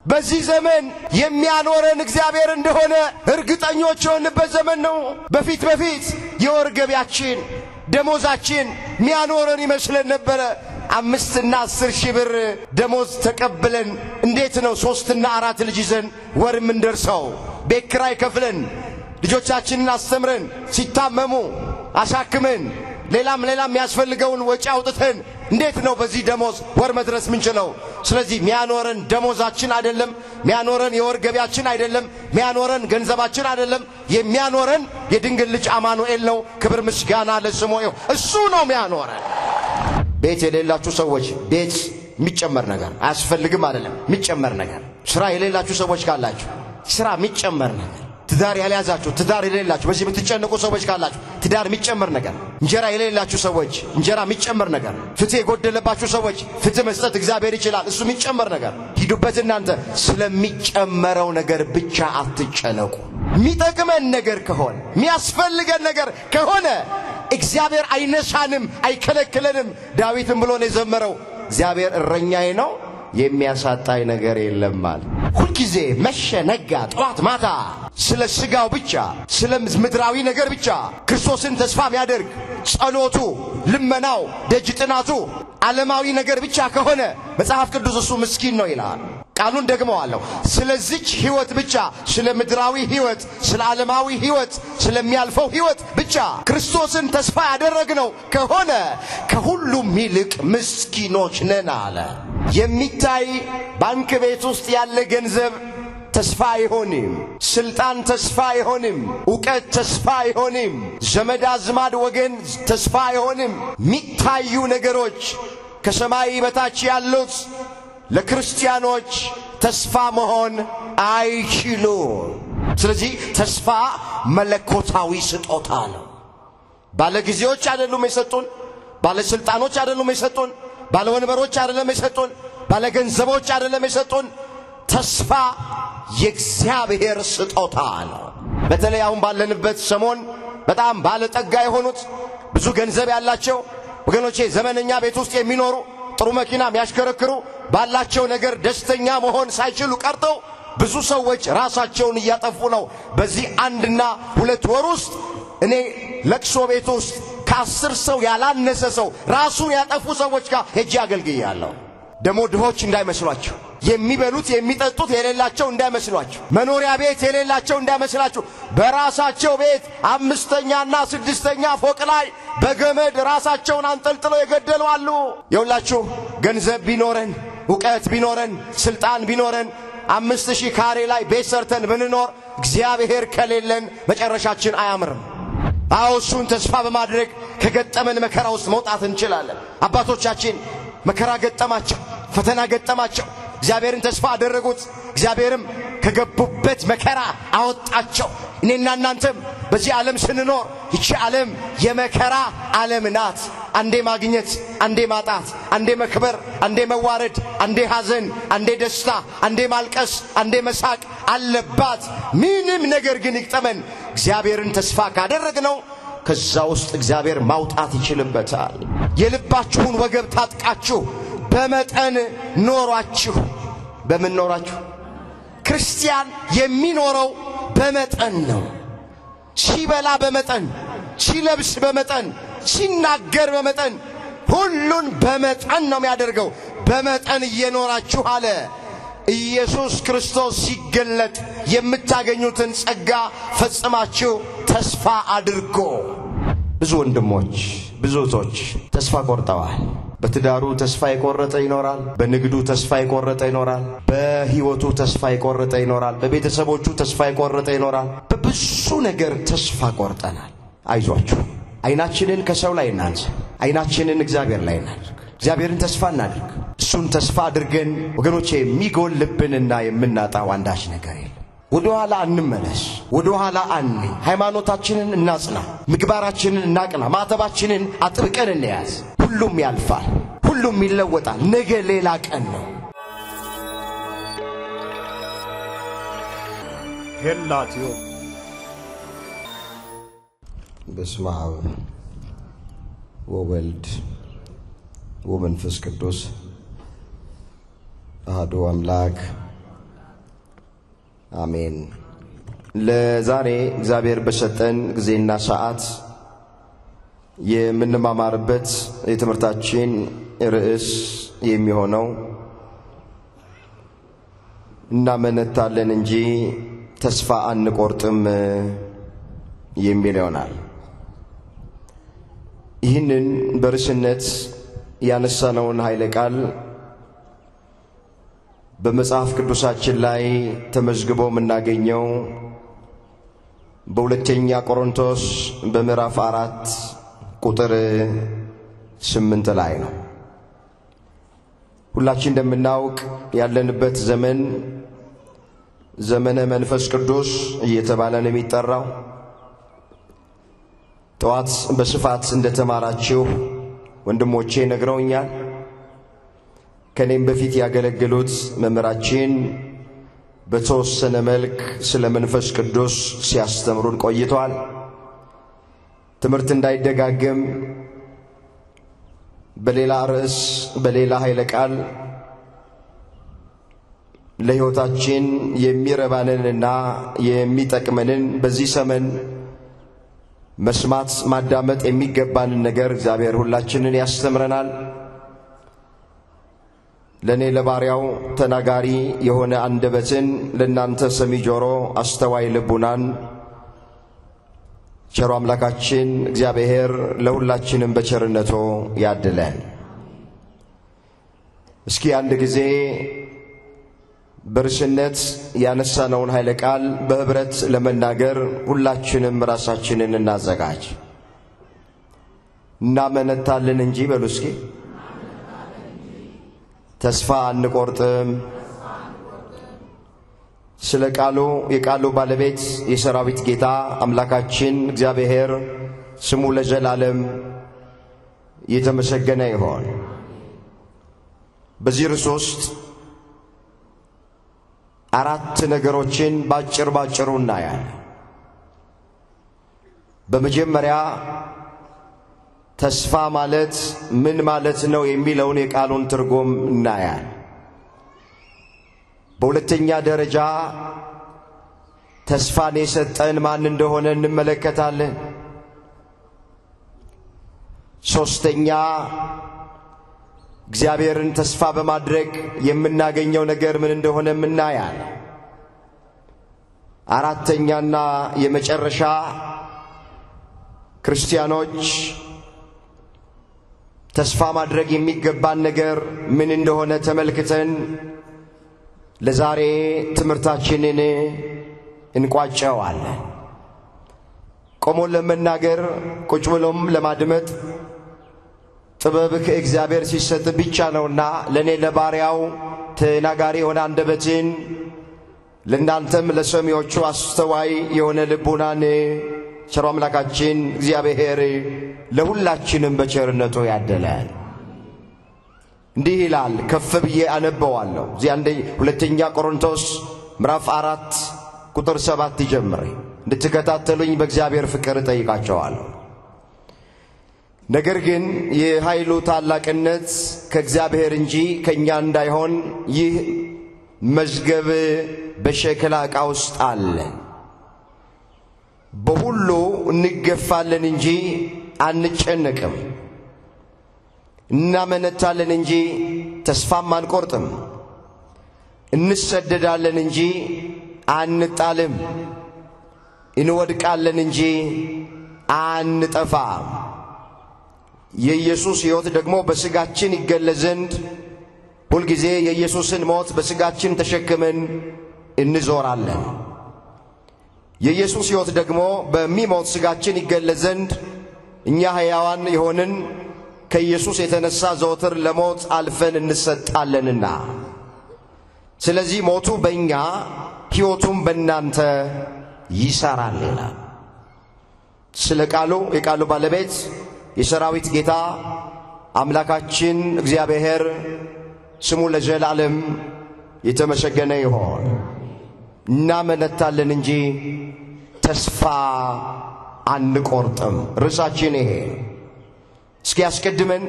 በዚህ ዘመን የሚያኖረን እግዚአብሔር እንደሆነ እርግጠኞች የሆንበት ዘመን ነው። በፊት የወር ገቢያችን ደሞዛችን ሚያኖረን ይመስለን ነበር። 5 እና 10 ሺህ ብር ደሞዝ ተቀብለን እንዴት ነው 3 እና 4 ልጅ ይዘን ወር ምንደርሰው? ቤት ኪራይ ከፍለን ልጆቻችንን አስተምረን ሲታመሙ አሳክመን ሌላም ያስፈልገውን ወጪ አውጥተን እንዴት ነው በዚህ ደሞዝ ወር መድረስ ምንችለው? ስለዚህ ሚያኖረን ደሞዛችን አይደለም፣ ሚያኖረን የወር ገቢያችን አይደለም፣ ሚያኖረን ገንዘባችን አይደለም። የሚያኖረን የድንግል ልጅ አማኑኤል ነው። ክብር ምስጋና ለስሙ ይሁን። እሱ ነው ሚያኖረን። ቤት የሌላችሁ ሰዎች ቤት የሚጨመር ነገር አያስፈልግም አይደለም፣ የሚጨመር ነገር። ስራ የሌላችሁ ሰዎች ካላችሁ ስራ የሚጨመር ነገር። ትዳር ያልያዛችሁ ትዳር የሌላችሁ በዚህ የምትጨነቁ ሰዎች ካላችሁ ትዳር የሚጨመር ነገር። እንጀራ የሌላችሁ ሰዎች እንጀራ የሚጨመር ነገር። ፍትህ የጎደለባችሁ ሰዎች ፍትህ መስጠት እግዚአብሔር ይችላል፣ እሱ የሚጨመር ነገር። ሂዱበት። እናንተ ስለሚጨመረው ነገር ብቻ አትጨነቁ። የሚጠቅመን ነገር ከሆነ የሚያስፈልገን ነገር ከሆነ እግዚአብሔር አይነሳንም፣ አይከለክለንም። ዳዊትም ብሎ ነው የዘመረው እግዚአብሔር እረኛዬ ነው የሚያሳጣኝ ነገር የለም ማለት። ሁልጊዜ መሸ ነጋ ጠዋት ማታ ስለ ስጋው ብቻ ስለ ምድራዊ ነገር ብቻ ክርስቶስን ተስፋ የሚያደርግ ጸሎቱ፣ ልመናው፣ ደጅ ጥናቱ ዓለማዊ ነገር ብቻ ከሆነ መጽሐፍ ቅዱስ እሱ ምስኪን ነው ይላል። ቃሉን ደግመዋለሁ። ስለዚች ሕይወት ብቻ ስለ ምድራዊ ሕይወት ስለ ዓለማዊ ሕይወት ስለሚያልፈው ሕይወት ብቻ ክርስቶስን ተስፋ ያደረግነው ከሆነ ከሁሉም ይልቅ ምስኪኖች ነን አለ። የሚታይ ባንክ ቤት ውስጥ ያለ ገንዘብ ተስፋ አይሆንም። ስልጣን ተስፋ አይሆንም። ዕውቀት ተስፋ አይሆንም። ዘመድ አዝማድ ወገን ተስፋ አይሆንም። የሚታዩ ነገሮች ከሰማይ በታች ያሉት ለክርስቲያኖች ተስፋ መሆን አይችሉም። ስለዚህ ተስፋ መለኮታዊ ስጦታ ነው። ባለጊዜዎች አይደሉም የሰጡን፣ ባለስልጣኖች አይደሉም የሰጡን፣ ባለወንበሮች አይደለም የሰጡን፣ ባለገንዘቦች አይደለም የሰጡን። ተስፋ የእግዚአብሔር ስጦታ ነው። በተለይ አሁን ባለንበት ሰሞን በጣም ባለጠጋ የሆኑት ብዙ ገንዘብ ያላቸው ወገኖቼ ዘመነኛ ቤት ውስጥ የሚኖሩ ጥሩ መኪና የሚያሽከረክሩ ባላቸው ነገር ደስተኛ መሆን ሳይችሉ ቀርተው ብዙ ሰዎች ራሳቸውን እያጠፉ ነው። በዚህ 1 እና 2 ወር ውስጥ እኔ ለቅሶ ቤት ውስጥ ከ10 ሰው ያላነሰ ሰው ራሱን ያጠፉ ሰዎች ጋር ሄጄ አገልግያለሁ። ደሞ ድሆች እንዳይመስሏችሁ፣ የሚበሉት የሚጠጡት የሌላቸው እንዳይመስሏችሁ፣ መኖሪያ ቤት የሌላቸው እንዳይመስላችሁ። በራሳቸው ቤት 5ኛና 6ኛ ፎቅ ላይ በገመድ ራሳቸውን አንጠልጥለው የገደሉ አሉ። የሁላችሁ ገንዘብ ቢኖረን ዕውቀት ቢኖረን ስልጣን ቢኖረን 5000 ካሬ ላይ ቤት ሰርተን ብንኖር እግዚአብሔር ከሌለን መጨረሻችን አያምርም። አዎ እሱን ተስፋ በማድረግ ከገጠመን መከራ ውስጥ መውጣት እንችላለን። አባቶቻችን መከራ ገጠማቸው፣ ፈተና ገጠማቸው፣ እግዚአብሔርን ተስፋ አደረጉት። እግዚአብሔርም ከገቡበት መከራ አወጣቸው። እኔና እናንተም በዚህ ዓለም ስንኖር ይቺ ዓለም የመከራ ዓለም ናት። አንዴ ማግኘት፣ አንዴ ማጣት፣ አንዴ መክበር፣ አንዴ መዋረድ፣ አንዴ ሐዘን፣ አንዴ ደስታ፣ አንዴ ማልቀስ፣ አንዴ መሳቅ አለባት። ምንም ነገር ግን ይቅጠመን እግዚአብሔርን ተስፋ ካደረግነው ከዛ ውስጥ እግዚአብሔር ማውጣት ይችልበታል። የልባችሁን ወገብ ታጥቃችሁ በመጠን ኖሯችሁ። በምን ኖራችሁ? ክርስቲያን የሚኖረው በመጠን ነው። ሲበላ በመጠን፣ ሲለብስ በመጠን፣ ሲናገር በመጠን፣ ሁሉን በመጠን ነው የሚያደርገው። በመጠን እየኖራችሁ አለ ኢየሱስ ክርስቶስ ሲገለጥ የምታገኙትን ጸጋ ፈጽማችሁ ተስፋ አድርጎ። ብዙ ወንድሞች ብዙ እህቶች ተስፋ ቆርጠዋል። በትዳሩ ተስፋ የቆረጠ ይኖራል። በንግዱ ተስፋ የቆረጠ ይኖራል። በሕይወቱ ተስፋ የቆረጠ ይኖራል። በቤተሰቦቹ ተስፋ የቆረጠ ይኖራል። በብዙ ነገር ተስፋ ቆርጠናል። አይዟችሁ፣ አይናችንን ከሰው ላይ እናንሳ፣ አይናችንን እግዚአብሔር ላይ እናድርግ። እግዚአብሔርን ተስፋ እናድርግ። እሱን ተስፋ አድርገን ወገኖቼ የሚጎልብንና የምናጣው አንዳች ነገር የለም። ወደ ኋላ እንመለስ፣ ወደ ኋላ አንይ። ሃይማኖታችንን እናጽና፣ ምግባራችንን እናቅና፣ ማተባችንን አጥብቀን እንያዝ። ሁሉም ያልፋል፣ ሁሉም ይለወጣል። ነገ ሌላ ቀን ነው። ሄላቲዮ በስመ አብ ወወልድ ወመንፈስ ቅዱስ አሐዱ አምላክ አሜን። ለዛሬ እግዚአብሔር በሰጠን ጊዜና ሰዓት የምንማማርበት የትምህርታችን ርዕስ የሚሆነው እናመነታለን እንጂ ተስፋ አንቆርጥም የሚል ይሆናል። ይህንን በርዕስነት ያነሳነውን ኃይለ ቃል በመጽሐፍ ቅዱሳችን ላይ ተመዝግቦ የምናገኘው በሁለተኛ ቆሮንቶስ በምዕራፍ 4 ቁጥር 8 ላይ ነው። ሁላችን እንደምናውቅ ያለንበት ዘመን ዘመነ መንፈስ ቅዱስ እየተባለ ነው የሚጠራው። ጠዋት በስፋት እንደተማራችሁ ወንድሞቼ ነግረውኛል። ከኔም በፊት ያገለገሉት መምህራችን በተወሰነ መልክ ስለ መንፈስ ቅዱስ ሲያስተምሩን ቆይተዋል። ትምህርት እንዳይደጋገም በሌላ ርዕስ በሌላ ኃይለ ቃል ለሕይወታችን የሚረባንንና የሚጠቅመንን በዚህ ዘመን መስማት ማዳመጥ የሚገባንን ነገር እግዚአብሔር ሁላችንን ያስተምረናል። ለኔ ለባሪያው ተናጋሪ የሆነ አንደበትን ለናንተ ሰሚ ጆሮ አስተዋይ ልቡናን ቸሩ አምላካችን እግዚአብሔር ለሁላችንም በቸርነቱ ያድለን። እስኪ አንድ ጊዜ በርዕስነት ያነሳነውን ኃይለ ቃል በህብረት ለመናገር ሁላችንም ራሳችንን እናዘጋጅ። እናመነታለን እንጂ በሉ እስኪ ተስፋ አንቆርጥም። ስለ ቃሉ የቃሉ ባለቤት የሰራዊት ጌታ አምላካችን እግዚአብሔር ስሙ ለዘላለም የተመሰገነ ይሁን። በዚህ ርዕስ ውስጥ አራት ነገሮችን ባጭሩ እናያለን። በመጀመሪያ ተስፋ ማለት ምን ማለት ነው የሚለውን የቃሉን ትርጉም እናያለን። በሁለተኛ ደረጃ ተስፋን የሰጠን ማን እንደሆነ እንመለከታለን። ሶስተኛ እግዚአብሔርን ተስፋ በማድረግ የምናገኘው ነገር ምን እንደሆነ እናያለን። አራተኛና የመጨረሻ ክርስቲያኖች ተስፋ ማድረግ የሚገባን ነገር ምን እንደሆነ ተመልክተን ለዛሬ ትምህርታችንን እንቋጨዋለን። ቆሞ ለመናገር ቁጭ ብሎም ለማድመጥ ጥበብ ከእግዚአብሔር ሲሰጥ ብቻ ነውና ለኔ ለባሪያው ተናጋሪ የሆነ አንደበትን ለእናንተም ለሰሚዎቹ አስተዋይ የሆነ ልቡናን ቸሩ አምላካችን እግዚአብሔር ለሁላችንም በቸርነቱ ያደለን። እንዲህ ይላል፣ ከፍ ብዬ አነበዋለሁ። ሁለተኛ ቆሮንቶስ ምዕራፍ 4 ቁጥር 7 ጀምሬ እንድትከታተሉኝ በእግዚአብሔር ፍቅር ጠይቃቸዋለሁ። ነገር ግን የኃይሉ ታላቅነት ከእግዚአብሔር እንጂ ከእኛ እንዳይሆን ይህ መዝገብ በሸክላ ዕቃ ውስጥ አለ። በሁሉ እንገፋለን እንጂ አንጨነቅም፣ እናመነታለን እንጂ ተስፋም አንቆርጥም፣ እንሰደዳለን እንጂ አንጣልም፣ እንወድቃለን እንጂ አንጠፋም። የኢየሱስ ሕይወት ደግሞ በሥጋችን ይገለጽ ዘንድ ሁልጊዜ የኢየሱስን ሞት በሥጋችን ተሸክመን እንዞራለን። የኢየሱስ ሕይወት ደግሞ በሚሞት ሥጋችን ይገለጽ ዘንድ እኛ ሕያዋን የሆንን ከኢየሱስ የተነሳ ዘወትር ለሞት አልፈን እንሰጣለንና፣ ስለዚህ ሞቱ በእኛ ሕይወቱም በእናንተ ይሠራል ይላል። ስለ ቃሉ የቃሉ ባለቤት የሰራዊት ጌታ አምላካችን እግዚአብሔር ስሙ ለዘላለም የተመሰገነ ይሁን። እናመነታለን እንጂ ተስፋ አንቆርጥም። ርዕሳችን ይሄ። እስኪ አስቀድመን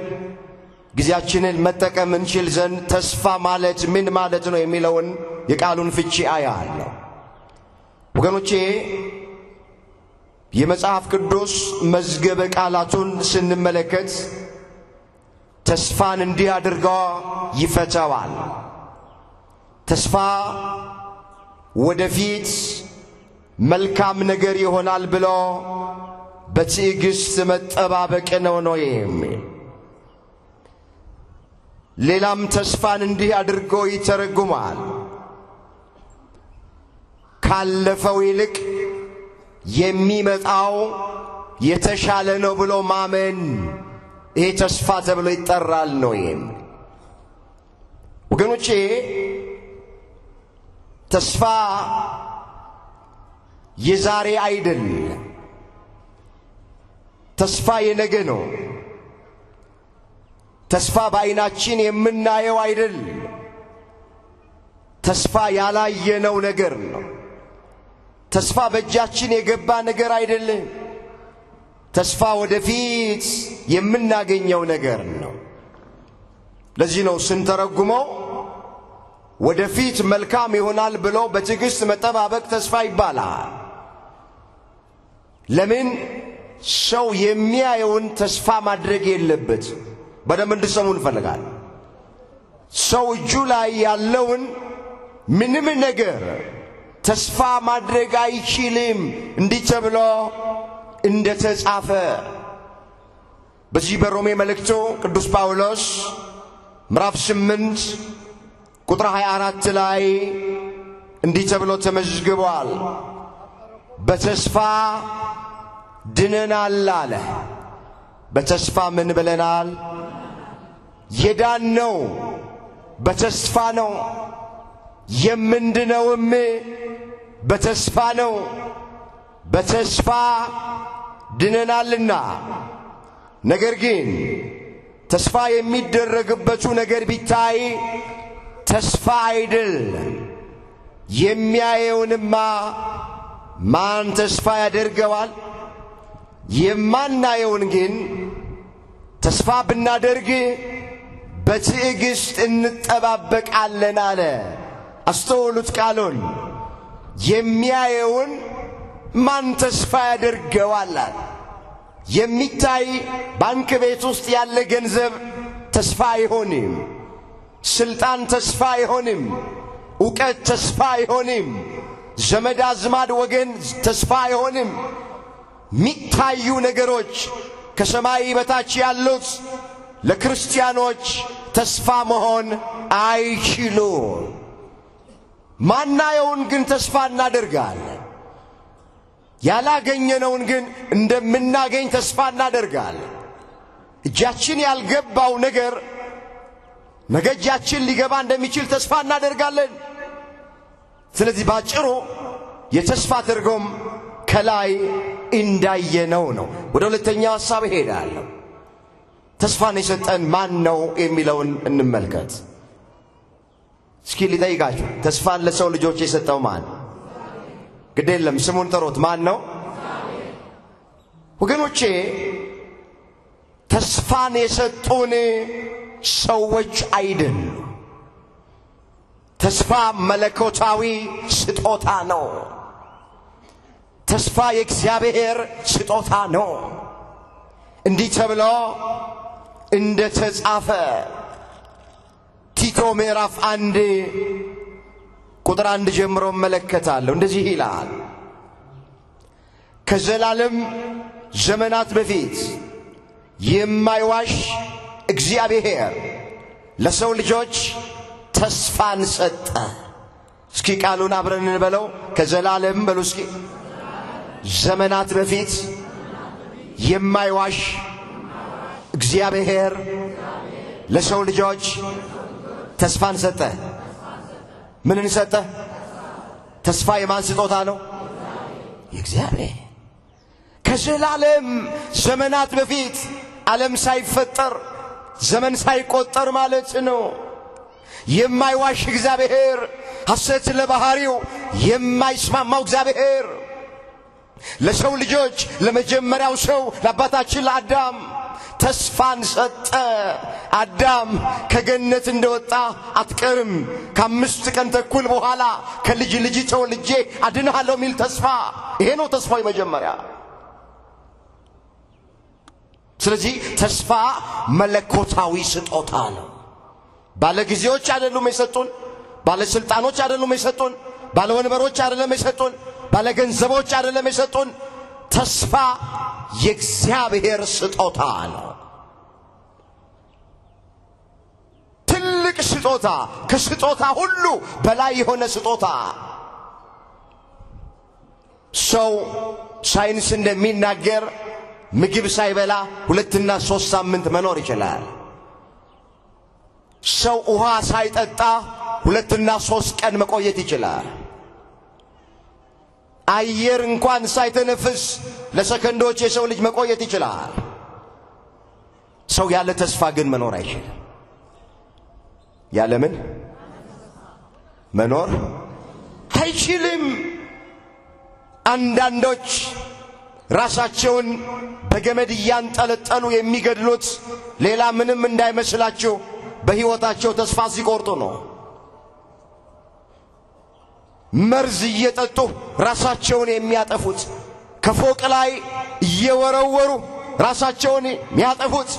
ጊዜያችንን መጠቀም እንችል ዘንድ ተስፋ ማለት ምን ማለት ነው የሚለውን የቃሉን ፍቺ አያለሁ። ወገኖቼ የመጽሐፍ ቅዱስ መዝገበ ቃላቱን ስንመለከት ተስፋን እንዲህ አድርጎ ይፈታዋል። ተስፋ ወደፊት መልካም ነገር ይሆናል ብሎ በትዕግስት መጠባበቅ ነው የሚል። ሌላም ተስፋን እንዲህ አድርጎ ይተረጉማል። ካለፈው ይልቅ የሚመጣው የተሻለ ነው ብሎ ማመን ይሄ ተስፋ ተብሎ ይጠራል ነው የሚል። ወገኖቼ ተስፋ የዛሬ አይደል፣ ተስፋ የነገ ነው። ተስፋ በዓይናችን የምናየው አይደል፣ ተስፋ ያላየነው ነገር ነው። ተስፋ በእጃችን የገባ ነገር አይደለም። ተስፋ ወደፊት የምናገኘው ነገር ነው። ለዚህ ነው ስንተረጉመው ወደፊት መልካም ይሆናል ብሎ በትዕግስት መጠባበቅ ተስፋ ይባላል። ለምን? ሰው የሚያየውን ተስፋ ማድረግ የለበት። በደንብ እንድትሰሙ እንፈልጋለን። ሰው እጁ ላይ ያለውን ምንም ነገር ተስፋ ማድረግ አይችልም። እንዲህ ተብሎ እንደተጻፈ በዚህ በሮሜ መልእክቱ ቅዱስ ጳውሎስ ምዕራፍ 8 ቁጥር 24 ላይ እንዲህ ተብሎ ተመዝግቧል። በተስፋ ድነናል አለ። በተስፋ ምን ብለናል? የዳነው በተስፋ ነው። የምንድነውም በተስፋ ነው። በተስፋ ድነናልና። ነገር ግን ተስፋ የሚደረግበቱ ነገር ቢታይ ተስፋ አይደለም። የሚያየውንማ ማን ተስፋ ያደርገዋል? የማናየውን ግን ተስፋ ብናደርግ በትዕግስት እንጠባበቃለን አለ። አስተውሉት ቃሉን። የሚያየውን ማን ተስፋ ያደርገዋል? የሚታይ ባንክ ቤት ውስጥ ያለ ገንዘብ ተስፋ አይሆንም። ስልጣን ተስፋ አይሆንም። ዕውቀት ተስፋ አይሆንም። ዘመድ አዝማድ ወገን ተስፋ አይሆንም። ሚታዩ ነገሮች ከሰማይ በታች ያሉት ለክርስቲያኖች ተስፋ መሆን አይችሉም። ማናየውን ግን ተስፋ እናደርጋለን። ያላገኘነውን ግን እንደምናገኝ ተስፋ እናደርጋለን። እጃችን ያልገባው ነገር ነገ እጃችን ሊገባ እንደሚችል ተስፋ እናደርጋለን። ስለዚህ ባጭሩ የተስፋ ትርጉም ከላይ እንዳየነው ነው። ወደ ሁለተኛው ሐሳብ እሄዳለሁ። ተስፋን የሰጠን ማን ነው የሚለውን እንመልከት። እስኪ ልጠይቃችሁ፣ ተስፋን ለሰው ልጆች የሰጠው ማን? ግድ የለም ስሙን ጥሩት። ማን ነው? ወገኖቼ ተስፋን የሰጡን ሰዎች አይደሉም። ተስፋ መለኮታዊ ስጦታ ነው። ተስፋ የእግዚአብሔር ስጦታ ነው። እንዲህ ተብሎ እንደ ተጻፈ ቲቶ ምዕራፍ 1 ቁጥር 1 ጀምሮ እመለከታለሁ። እንደዚህ ይላል፣ ከዘላለም ዘመናት በፊት የማይዋሽ እግዚአብሔር ለሰው ልጆች ተስፋን ሰጠ። እስኪ ቃሉን አብረን እንበለው። ከዘላለም በሉ እስኪ። ዘመናት በፊት የማይዋሽ እግዚአብሔር ለሰው ልጆች ተስፋን ሰጠ። ምንን ሰጠ? ተስፋ የማን ስጦታ ነው? የእግዚአብሔር። ከዘላለም ዘመናት በፊት ዓለም ሳይፈጠር ዘመን ሳይቆጠር ማለት ነው። የማይዋሽ እግዚአብሔር፣ ሐሰት ለባህሪው የማይስማማው እግዚአብሔር ለሰው ልጆች ለመጀመሪያው ሰው ለአባታችን ለአዳም ተስፋን ሰጠ። አዳም ከገነት እንደወጣ አትቀርም፣ ከ5 ቀን ተኩል በኋላ ከልጅ ልጅ ተወልጄ አድንሃለሁ ሚል ተስፋ። ይሄ ነው ተስፋው መጀመሪያ። ስለዚህ ተስፋ መለኮታዊ ስጦታ ነው። ባለጊዜዎች አይደሉም የሰጡን፣ ባለስልጣኖች አይደሉም የሰጡን፣ ባለወንበሮች አይደለም የሰጡን፣ ባለገንዘቦች አይደለም የሰጡን። ተስፋ የእግዚአብሔር ስጦታ ነው። ትልቅ ስጦታ፣ ከስጦታ ሁሉ በላይ የሆነ ስጦታ። ሰው ሳይንስ እንደሚናገር ምግብ ሳይበላ 2 እና 3 ሳምንት መኖር ይችላል። ሰው ውሃ ሳይጠጣ 2 እና 3 ቀን መቆየት ይችላል። አየር እንኳን ሳይተነፍስ ለሰከንዶች የሰው ልጅ መቆየት ይችላል። ሰው ያለ ተስፋ ግን መኖር አይችልም። ያለ ምን መኖር አይችልም። አንዳንዶች ራሳቸውን በገመድ እያንጠለጠሉ የሚገድሉት ሌላ ምንም እንዳይመስላችሁ በሕይወታቸው ተስፋ ሲቆርጡ ነው። መርዝ እየጠጡ ራሳቸውን የሚያጠፉት፣ ከፎቅ ላይ እየወረወሩ ራሳቸውን የሚያጠፉት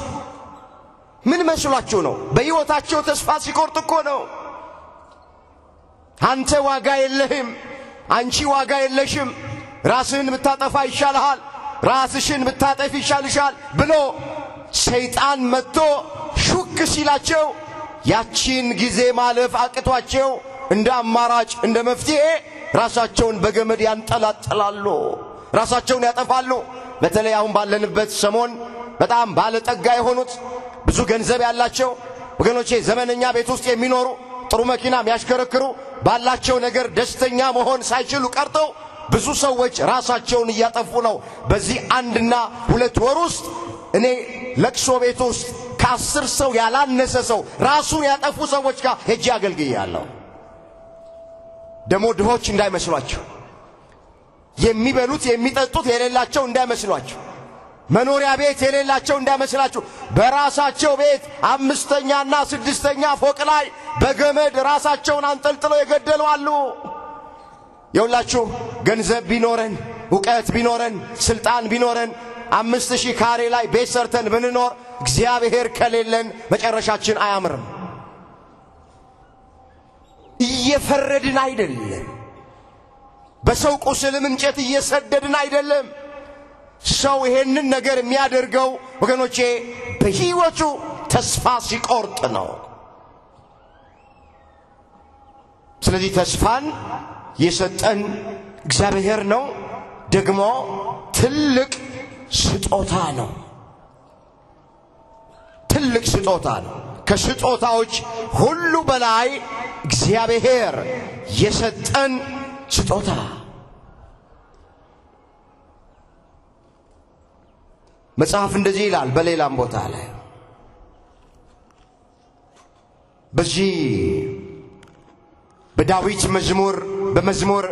ምን መስሏችሁ ነው? በሕይወታቸው ተስፋ ሲቆርጡ እኮ ነው። አንተ ዋጋ የለህም፣ አንቺ ዋጋ የለሽም፣ ራስህን ብታጠፋ ይሻልሃል፣ ራስሽን ብታጠፍ ይሻልሻል ብሎ ሰይጣን መጥቶ ሹክ ሲላቸው ያቺን ጊዜ ማለፍ አቅቷቸው እንደ አማራጭ እንደ መፍትሄ ራሳቸውን በገመድ ያንጠላጥላሉ፣ ራሳቸውን ያጠፋሉ። በተለይ አሁን ባለንበት ሰሞን በጣም ባለጠጋ የሆኑት ብዙ ገንዘብ ያላቸው ወገኖቼ፣ ዘመነኛ ቤት ውስጥ የሚኖሩ ጥሩ መኪና የሚያሽከረክሩ ባላቸው ነገር ደስተኛ መሆን ሳይችሉ ቀርተው ብዙ ሰዎች ራሳቸውን እያጠፉ ነው። በዚህ 1 እና 2 ወር ውስጥ እኔ ለቅሶ ቤት ውስጥ ከ10 ሰው ያላነሰ ሰው ራሱን ያጠፉ ሰዎች ጋር ሄጄ አገልግያለሁ። ደሞ ድሆች እንዳይመስሏቸው፣ የሚበሉት የሚጠጡት የሌላቸው እንዳይመስሏቸው፣ መኖሪያ ቤት የሌላቸው እንዳይመስላችሁ። በራሳቸው ቤት 5ኛና 6ኛ ፎቅ ላይ በገመድ ራሳቸውን አንጠልጥለው የገደሉ አሉ። የሁላችሁ ገንዘብ ቢኖረን፣ ዕውቀት ቢኖረን፣ ስልጣን ቢኖረን 5000 ካሬ ላይ ቤት ሰርተን ብንኖር እግዚአብሔር ከሌለን መጨረሻችን አያምርም። እየፈረድን አይደለም፣ በሰው ቁስልም እንጨት እየሰደድን አይደለም። ሰው ይሄንን ነገር የሚያደርገው ወገኖቼ በሕይወቱ ተስፋ ሲቆርጥ ነው። ስለዚህ ተስፋን የሰጠን እግዚአብሔር ነው። ደግሞ ትልቅ ስጦታ ነው። ትልቅ ስጦታ ነው። ከስጦታዎች ሁሉ በላይ እግዚአብሔር የሰጠን ስጦታ። መጽሐፍ እንደዚህ ይላል በሌላም ቦታ ላይ በዚህ በዳዊት መዝሙር በመዝሙር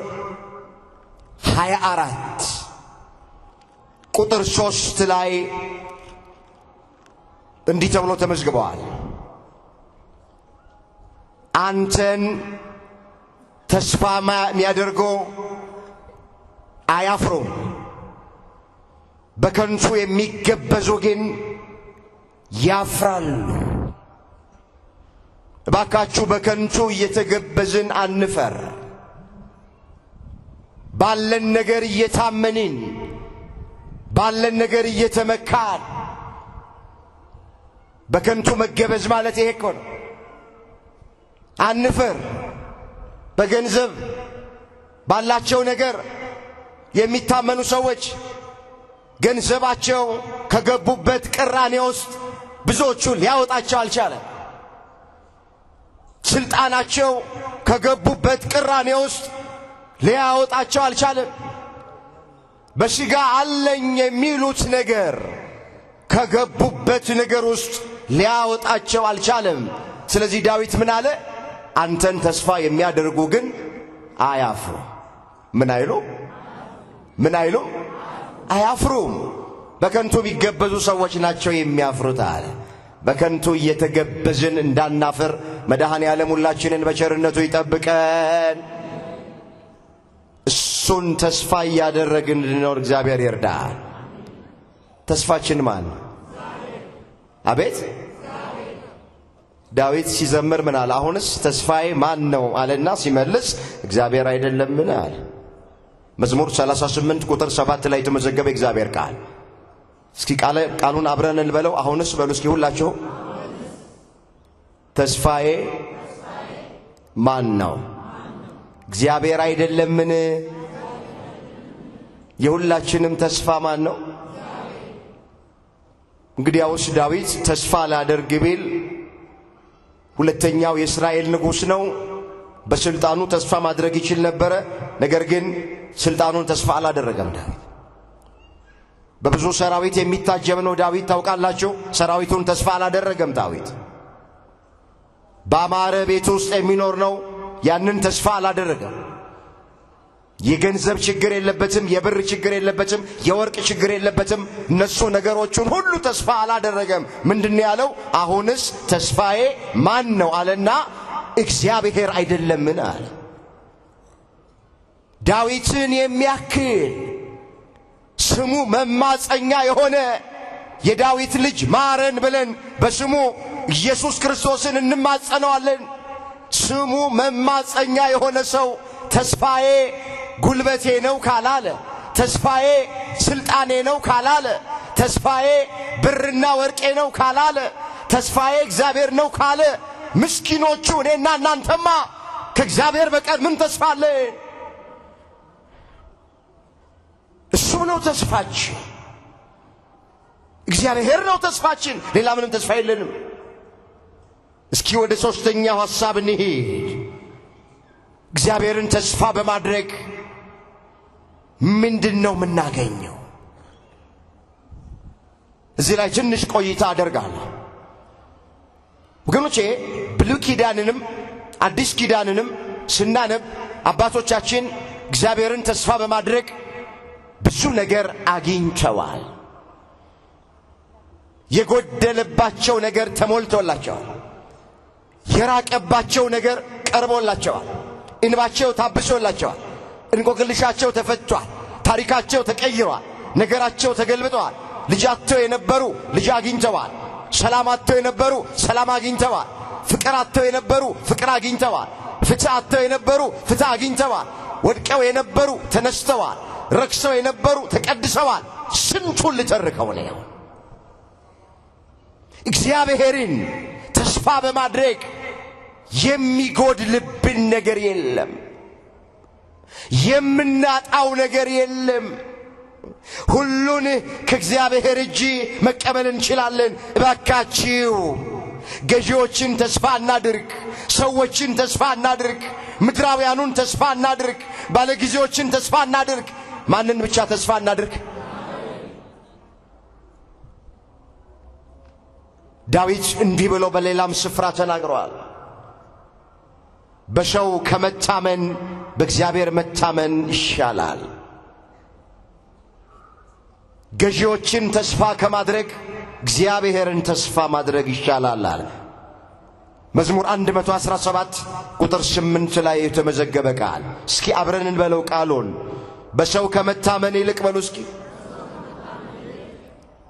24 ቁጥር 3 ላይ እንዲህ ተብሎ ተመዝግበዋል። አንተን ተስፋ የሚያደርጉ አያፍሩም፣ በከንቱ የሚገበዙ ግን ያፍራሉ። እባካችሁ በከንቱ እየተገበዝን አንፈር። ባለን ነገር እየታመንን፣ ባለን ነገር እየተመካን በከንቱ መገበዝ ማለት ይሄ እኮ ነው። አንፈር። በገንዘብ ባላቸው ነገር የሚታመኑ ሰዎች ገንዘባቸው ከገቡበት ቅራኔ ውስጥ ብዙዎቹን ሊያወጣቸው አልቻለም። ስልጣናቸው ከገቡበት ቅራኔ ውስጥ ሊያወጣቸው አልቻለም። በሥጋ አለኝ የሚሉት ነገር ከገቡበት ነገር ውስጥ ሊያወጣቸው አልቻለም። ስለዚህ ዳዊት ምን አለ? አንተን ተስፋ የሚያደርጉ ግን አያፍሩ። ምን አይሉ? ምን አይሉ? አያፍሩም። በከንቱ ቢገበዙ ሰዎች ናቸው የሚያፍሩት አለ። በከንቱ እየተገበዝን እንዳናፍር መድኃኔ ዓለም ሁላችንን በቸርነቱ ይጠብቀን። እሱን ተስፋ ያደረግን እንድንኖር እግዚአብሔር ይርዳን። ተስፋችን ማን? አቤት ዳዊት ሲዘምር ምን አለ? አሁንስ ተስፋዬ ማን ነው አለና ሲመልስ እግዚአብሔር አይደለምን አለ። መዝሙር 38 ቁጥር 7 ላይ የተመዘገበ እግዚአብሔር ቃል። እስኪ ቃሉን አብረን እንበለው። አሁንስ በሉ እስኪ ሁላችሁ። ተስፋዬ ማን ነው? እግዚአብሔር አይደለምን? የሁላችንም ተስፋ ማን ነው? እንግዲያውስ ዳዊት ተስፋ ላደርግ ቢል ሁለተኛው የእስራኤል ንጉሥ ነው። በስልጣኑ ተስፋ ማድረግ ይችል ነበረ። ነገር ግን ስልጣኑን ተስፋ አላደረገም ዳዊት። በብዙ ሰራዊት የሚታጀብ ነው ዳዊት ታውቃላችሁ። ሰራዊቱን ተስፋ አላደረገም ዳዊት። በአማረ ቤት ውስጥ የሚኖር ነው። ያንን ተስፋ አላደረገም። የገንዘብ ችግር የለበትም፣ የብር ችግር የለበትም፣ የወርቅ ችግር የለበትም። እነሱ ነገሮቹን ሁሉ ተስፋ አላደረገም። ምንድነው ያለው? አሁንስ ተስፋዬ ማን ነው አለና እግዚአብሔር አይደለምን አለ። ዳዊትን የሚያክል ስሙ መማፀኛ የሆነ የዳዊት ልጅ ማረን ብለን በስሙ ኢየሱስ ክርስቶስን እንማጸነዋለን። ስሙ መማፀኛ የሆነ ሰው ተስፋዬ ጉልበቴ ነው ካላለ፣ ተስፋዬ ስልጣኔ ነው ካላለ፣ ተስፋዬ ብርና ወርቄ ነው ካላለ፣ ተስፋዬ እግዚአብሔር ነው ካለ፣ ምስኪኖቹ እኔና እናንተማ ከእግዚአብሔር በቀር ምን ተስፋ አለን? እሱ ነው ተስፋችን። እግዚአብሔር ነው ተስፋችን። ሌላ ምንም ተስፋ የለንም። እስኪ ወደ ሶስተኛው ሐሳብ እንሂድ። እግዚአብሔርን ተስፋ በማድረግ ምንድነው የምናገኘው? እዚህ ላይ ትንሽ ቆይታ አደርጋለሁ ወገኖቼ። ብሉይ ኪዳንንም አዲስ ኪዳንንም ስናነብ አባቶቻችን እግዚአብሔርን ተስፋ በማድረግ ብዙ ነገር አግኝተዋል። የጎደለባቸው ነገር ተሞልቶላቸዋል። የራቀባቸው ነገር ቀርቦላቸዋል። እንባቸው ታብሶላቸዋል። እንቆቅልሻቸው ተፈቷል። ታሪካቸው ተቀይሯል። ነገራቸው ተገልብጧል። ልጅ አጥተው የነበሩ ልጅ አግኝተዋል። ሰላም አጥተው የነበሩ ሰላም አግኝተዋል። ፍቅር አጥተው የነበሩ ፍቅር አግኝተዋል። ፍትህ አጥተው የነበሩ ፍትህ አግኝተዋል። ወድቀው የነበሩ ተነስተዋል። ረክሰው የነበሩ ተቀድሰዋል። ስንቱን ልተርከው ነው። እግዚአብሔርን ተስፋ በማድረግ የሚጎድልብን ነገር የለም። የምናጣው ነገር የለም። ሁሉን ከእግዚአብሔር እጅ መቀበል እንችላለን። እባካችሁ ገዢዎችን ተስፋ እናድርግ፣ ሰዎችን ተስፋ እናድርግ፣ ምድራውያኑን ተስፋ እናድርግ፣ ባለጊዜዎችን ተስፋ እናድርግ። ማንን ብቻ ተስፋ እናድርግ? ዳዊት እንዲህ ብሎ በሌላም ስፍራ ተናግሯል። በሰው ከመታመን በእግዚአብሔር መታመን ይሻላል። ገዢዎችን ተስፋ ከማድረግ እግዚአብሔርን ተስፋ ማድረግ ይሻላል አለ። መዝሙር 117 ቁጥር 8 ላይ የተመዘገበ ቃል። እስኪ አብረን እንበለው ቃሉን። በሰው ከመታመን ይልቅ በሉ እስኪ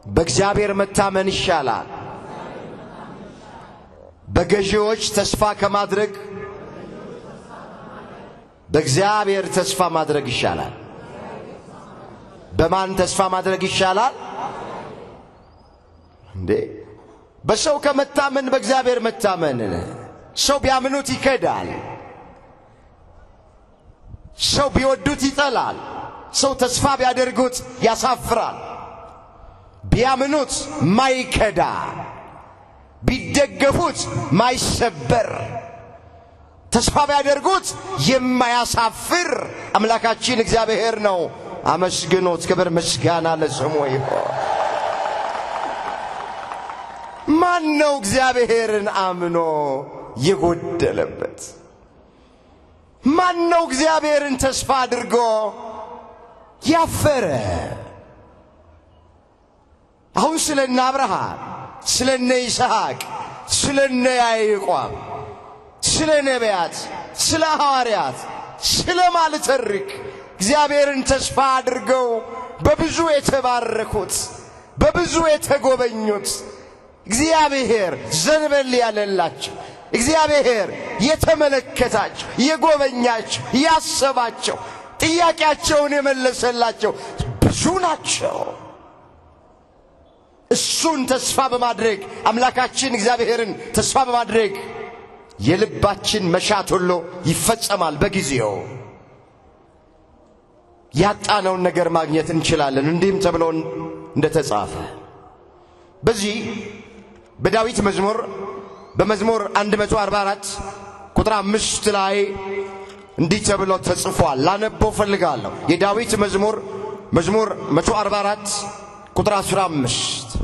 በእግዚአብሔር መታመን ይሻላል። በገዢዎች ተስፋ ከማድረግ በእግዚአብሔር ተስፋ ማድረግ ይሻላል። በማን ተስፋ ማድረግ ይሻላል እንዴ? በሰው ከመታመን በእግዚአብሔር መታመን። ሰው ቢያምኑት ይከዳል። ሰው ቢወዱት ይጠላል። ሰው ተስፋ ቢያደርጉት ያሳፍራል። ቢያምኑት ማይከዳ፣ ቢደገፉት ማይሰበር፣ ተስፋ ቢያደርጉት የማያሳፍር አምላካችን እግዚአብሔር ነው። አመስግኖት። ክብር ምስጋና ለስሙ ይሁን። ማን ነው እግዚአብሔርን አምኖ የጎደለበት? ማን ነው እግዚአብሔርን ተስፋ አድርጎ ያፈረ? አሁን ስለና አብርሃም ስለነ ይስሐቅ፣ ስለነ ያዕቆብ፣ ስለ ነቢያት፣ ስለ ሐዋርያት፣ ስለ ማልተርክ እግዚአብሔርን ተስፋ አድርገው በብዙ የተባረኩት፣ በብዙ የተጎበኙት፣ እግዚአብሔር ዘንበል ያለላቸው፣ እግዚአብሔር የተመለከታቸው፣ የጎበኛቸው፣ ያሰባቸው፣ ጥያቄያቸውን የመለሰላቸው ብዙ ናቸው። እሱን ተስፋ በማድረግ አምላካችን እግዚአብሔርን ተስፋ በማድረግ የልባችን መሻት ሁሉ ይፈጸማል በጊዜው። ያጣነውን ነገር ማግኘት እንችላለን። እንዲህም ተብሎ እንደተጻፈ በዚህ በዳዊት መዝሙር በመዝሙር 144 ቁጥር 5 ላይ እንዲህ ተብሎ ተጽፏል። ላነበው ፈልጋለሁ። የዳዊት መዝሙር 144 ቁጥር 15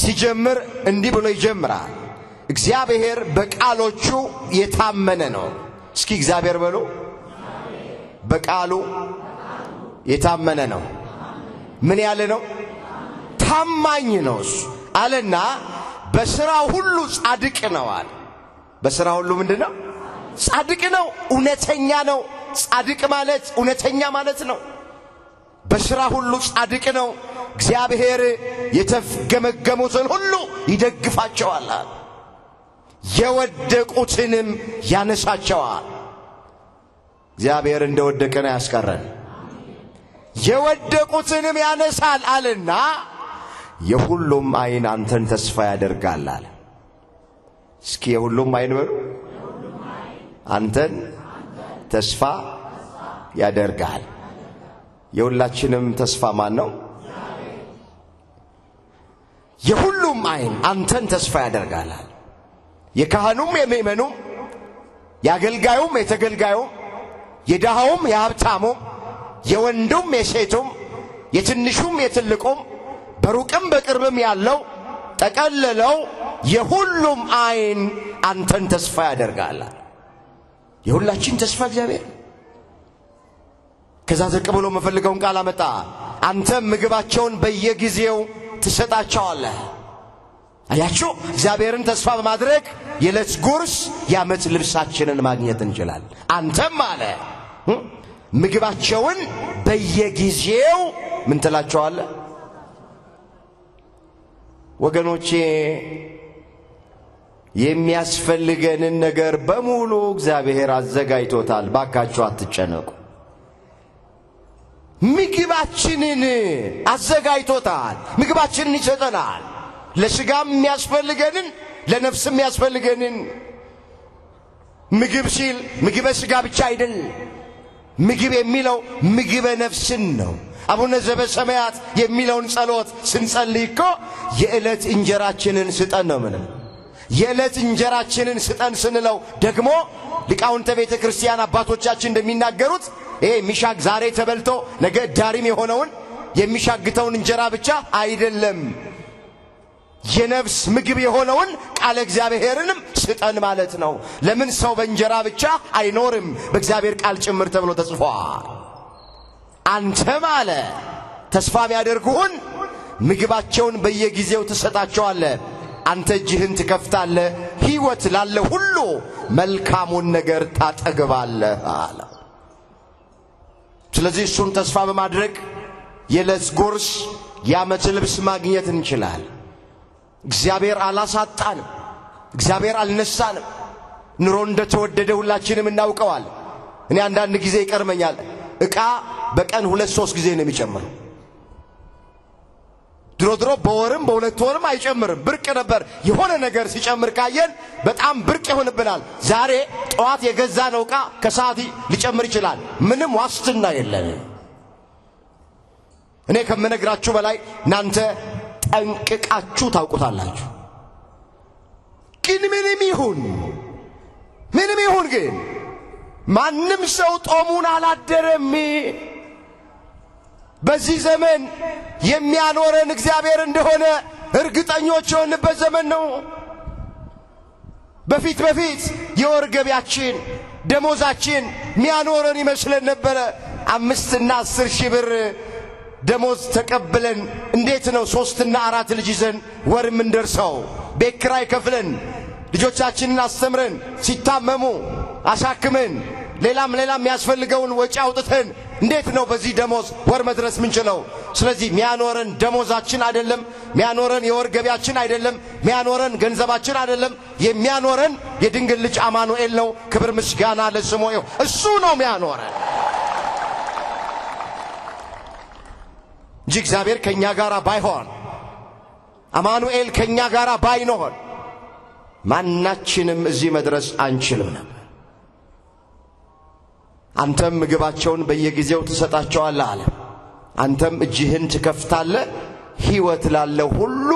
ሲጀምር እንዲህ ብሎ ይጀምራል። እግዚአብሔር በቃሎቹ የታመነ ነው። እስኪ እግዚአብሔር በሉ። በቃሉ የታመነ ነው። ምን ያለ ነው? ታማኝ ነው እሱ አለና በሥራው ሁሉ ጻድቅ ነው አለ። በሥራው ሁሉ ምንድነው? ጻድቅ ነው። እውነተኛ ነው። ጻድቅ ማለት እውነተኛ ማለት ነው። በሥራ ሁሉ ጻድቅ ነው። እግዚአብሔር የተገመገሙትን ሁሉ ይደግፋቸዋል፣ የወደቁትንም ያነሳቸዋል። እግዚአብሔር እንደወደቀን ያስቀረን፣ የወደቁትንም ያነሳል አለና የሁሉም ዓይን አንተን ተስፋ ያደርጋል አለ። እስኪ የሁሉም ዓይን በሉ። አንተን ተስፋ ያደርጋል። የሁላችንም ተስፋ ማን ነው? የሁሉም ዓይን አንተን ተስፋ ያደርጋል። የካህኑም የምእመኑም፣ የአገልጋዩም የተገልጋዩም፣ የድሃውም የሀብታሙም፣ የወንዱም የሴቱም፣ የትንሹም የትልቁም፣ በሩቅም በቅርብም ያለው ጠቀለለው የሁሉም ዓይን አንተን ተስፋ ያደርጋል። የሁላችን ተስፋ እግዚአብሔር። ከዛ ዘቅ ብሎ መፈልገውን ቃል አመጣ። አንተም ምግባቸውን በየጊዜው ትሰጣቸዋለህ። አያችሁ፣ እግዚአብሔርን ተስፋ በማድረግ የዕለት ጉርስ የዓመት ልብሳችንን ማግኘት እንችላለን። አንተም አለ ምግባቸውን በየጊዜው ምን ትላቸዋለህ? ወገኖቼ የሚያስፈልገንን ነገር በሙሉ እግዚአብሔር አዘጋጅቶታል። ባካችሁ አትጨነቁ። ምግባችንን አዘጋጅቶታል። ምግባችንን ይሰጠናል። ለሥጋም የሚያስፈልገንን ለነፍስም የሚያስፈልገንን። ምግብ ሲል ምግበ ሥጋ ብቻ አይደል። ምግብ የሚለው ምግበ ነፍስን ነው። አቡነ ዘበሰማያት የሚለውን ጸሎት ስንጸልይ እኮ የዕለት እንጀራችንን ስጠን ነው። ምንም የዕለት እንጀራችንን ስጠን ስንለው ደግሞ ሊቃውንተ ቤተ ክርስቲያን አባቶቻችን እንደሚናገሩት ይሄ ሚሻግ ዛሬ ተበልቶ ነገ ዳሪም የሆነውን የሚሻግተውን እንጀራ ብቻ አይደለም፣ የነፍስ ምግብ የሆነውን ቃለ እግዚአብሔርንም ስጠን ማለት ነው። ለምን ሰው በእንጀራ ብቻ አይኖርም፣ በእግዚአብሔር ቃል ጭምር ተብሎ ተጽፏል። አንተም አለ ተስፋ የሚያደርጉህን ምግባቸውን በየጊዜው ትሰጣቸዋለህ። አንተ እጅህን ትከፍታለህ፣ ሕይወት ላለ ሁሉ መልካሙን ነገር ታጠግባለህ አለ። ስለዚህ እሱን ተስፋ በማድረግ የዕለት ጉርስ የዓመት ልብስ ማግኘት እንችላለን። እግዚአብሔር አላሳጣንም፣ እግዚአብሔር አልነሳንም። ኑሮ እንደተወደደ ሁላችንም እናውቀዋል። እኔ አንዳንድ ጊዜ ይቀርመኛል። ዕቃ በቀን 2-3 ጊዜ ነው የሚጨምረው። ድሮ በወርም በሁለት ወርም አይጨምርም። ብርቅ ነበር። የሆነ ነገር ሲጨምር ካየን በጣም ብርቅ ይሆንብናል። ዛሬ ጠዋት የገዛነው ዕቃ ከሰዓት ሊጨምር ይችላል። ምንም ዋስትና የለም። እኔ ከምነግራችሁ በላይ እናንተ ጠንቅቃችሁ ታውቁታላችሁ። ግን ምንም ይሁን ግን ማንም ሰው ጦሙን አላደረም። በዚህ ዘመን የሚያኖረን እግዚአብሔር እንደሆነ እርግጠኞች የሆንበት ዘመን ነው። በፊት የወር ገቢያችን ደሞዛችን የሚያኖረን ይመስለን ነበረ። 5 እና 10 ሺህ ብር ደሞዝ ተቀብለን እንዴት ነው 3 እና 4 ልጅ ይዘን ወር ምንደርሰው? ቤት ኪራይ ከፍለን ልጆቻችንን አስተምረን ሲታመሙ አሳክመን ሌላም ያስፈልገውን ወጪ አውጥተን እንዴት ነው በዚህ ደሞዝ ወር መድረስ ምንችለው? ስለዚህ ሚያኖረን ደሞዛችን አይደለም፣ ሚያኖረን የወር ገቢያችን አይደለም፣ ሚያኖረን ገንዘባችን አይደለም። የሚያኖረን የድንግል ልጅ አማኑኤል ነው። ክብር ምስጋና ለስሙ ይሁን። እሱ ነው ሚያኖረን እንጂ እግዚአብሔር ከኛ ጋር ባይሆን፣ አማኑኤል ከኛ ጋር ባይኖር ማናችንም እዚህ መድረስ አንችልም ነበር። አንተም ምግባቸውን በየጊዜው ትሰጣቸዋለህ አለ። አንተም እጅህን ትከፍታለህ፣ ሕይወት ላለው ሁሉ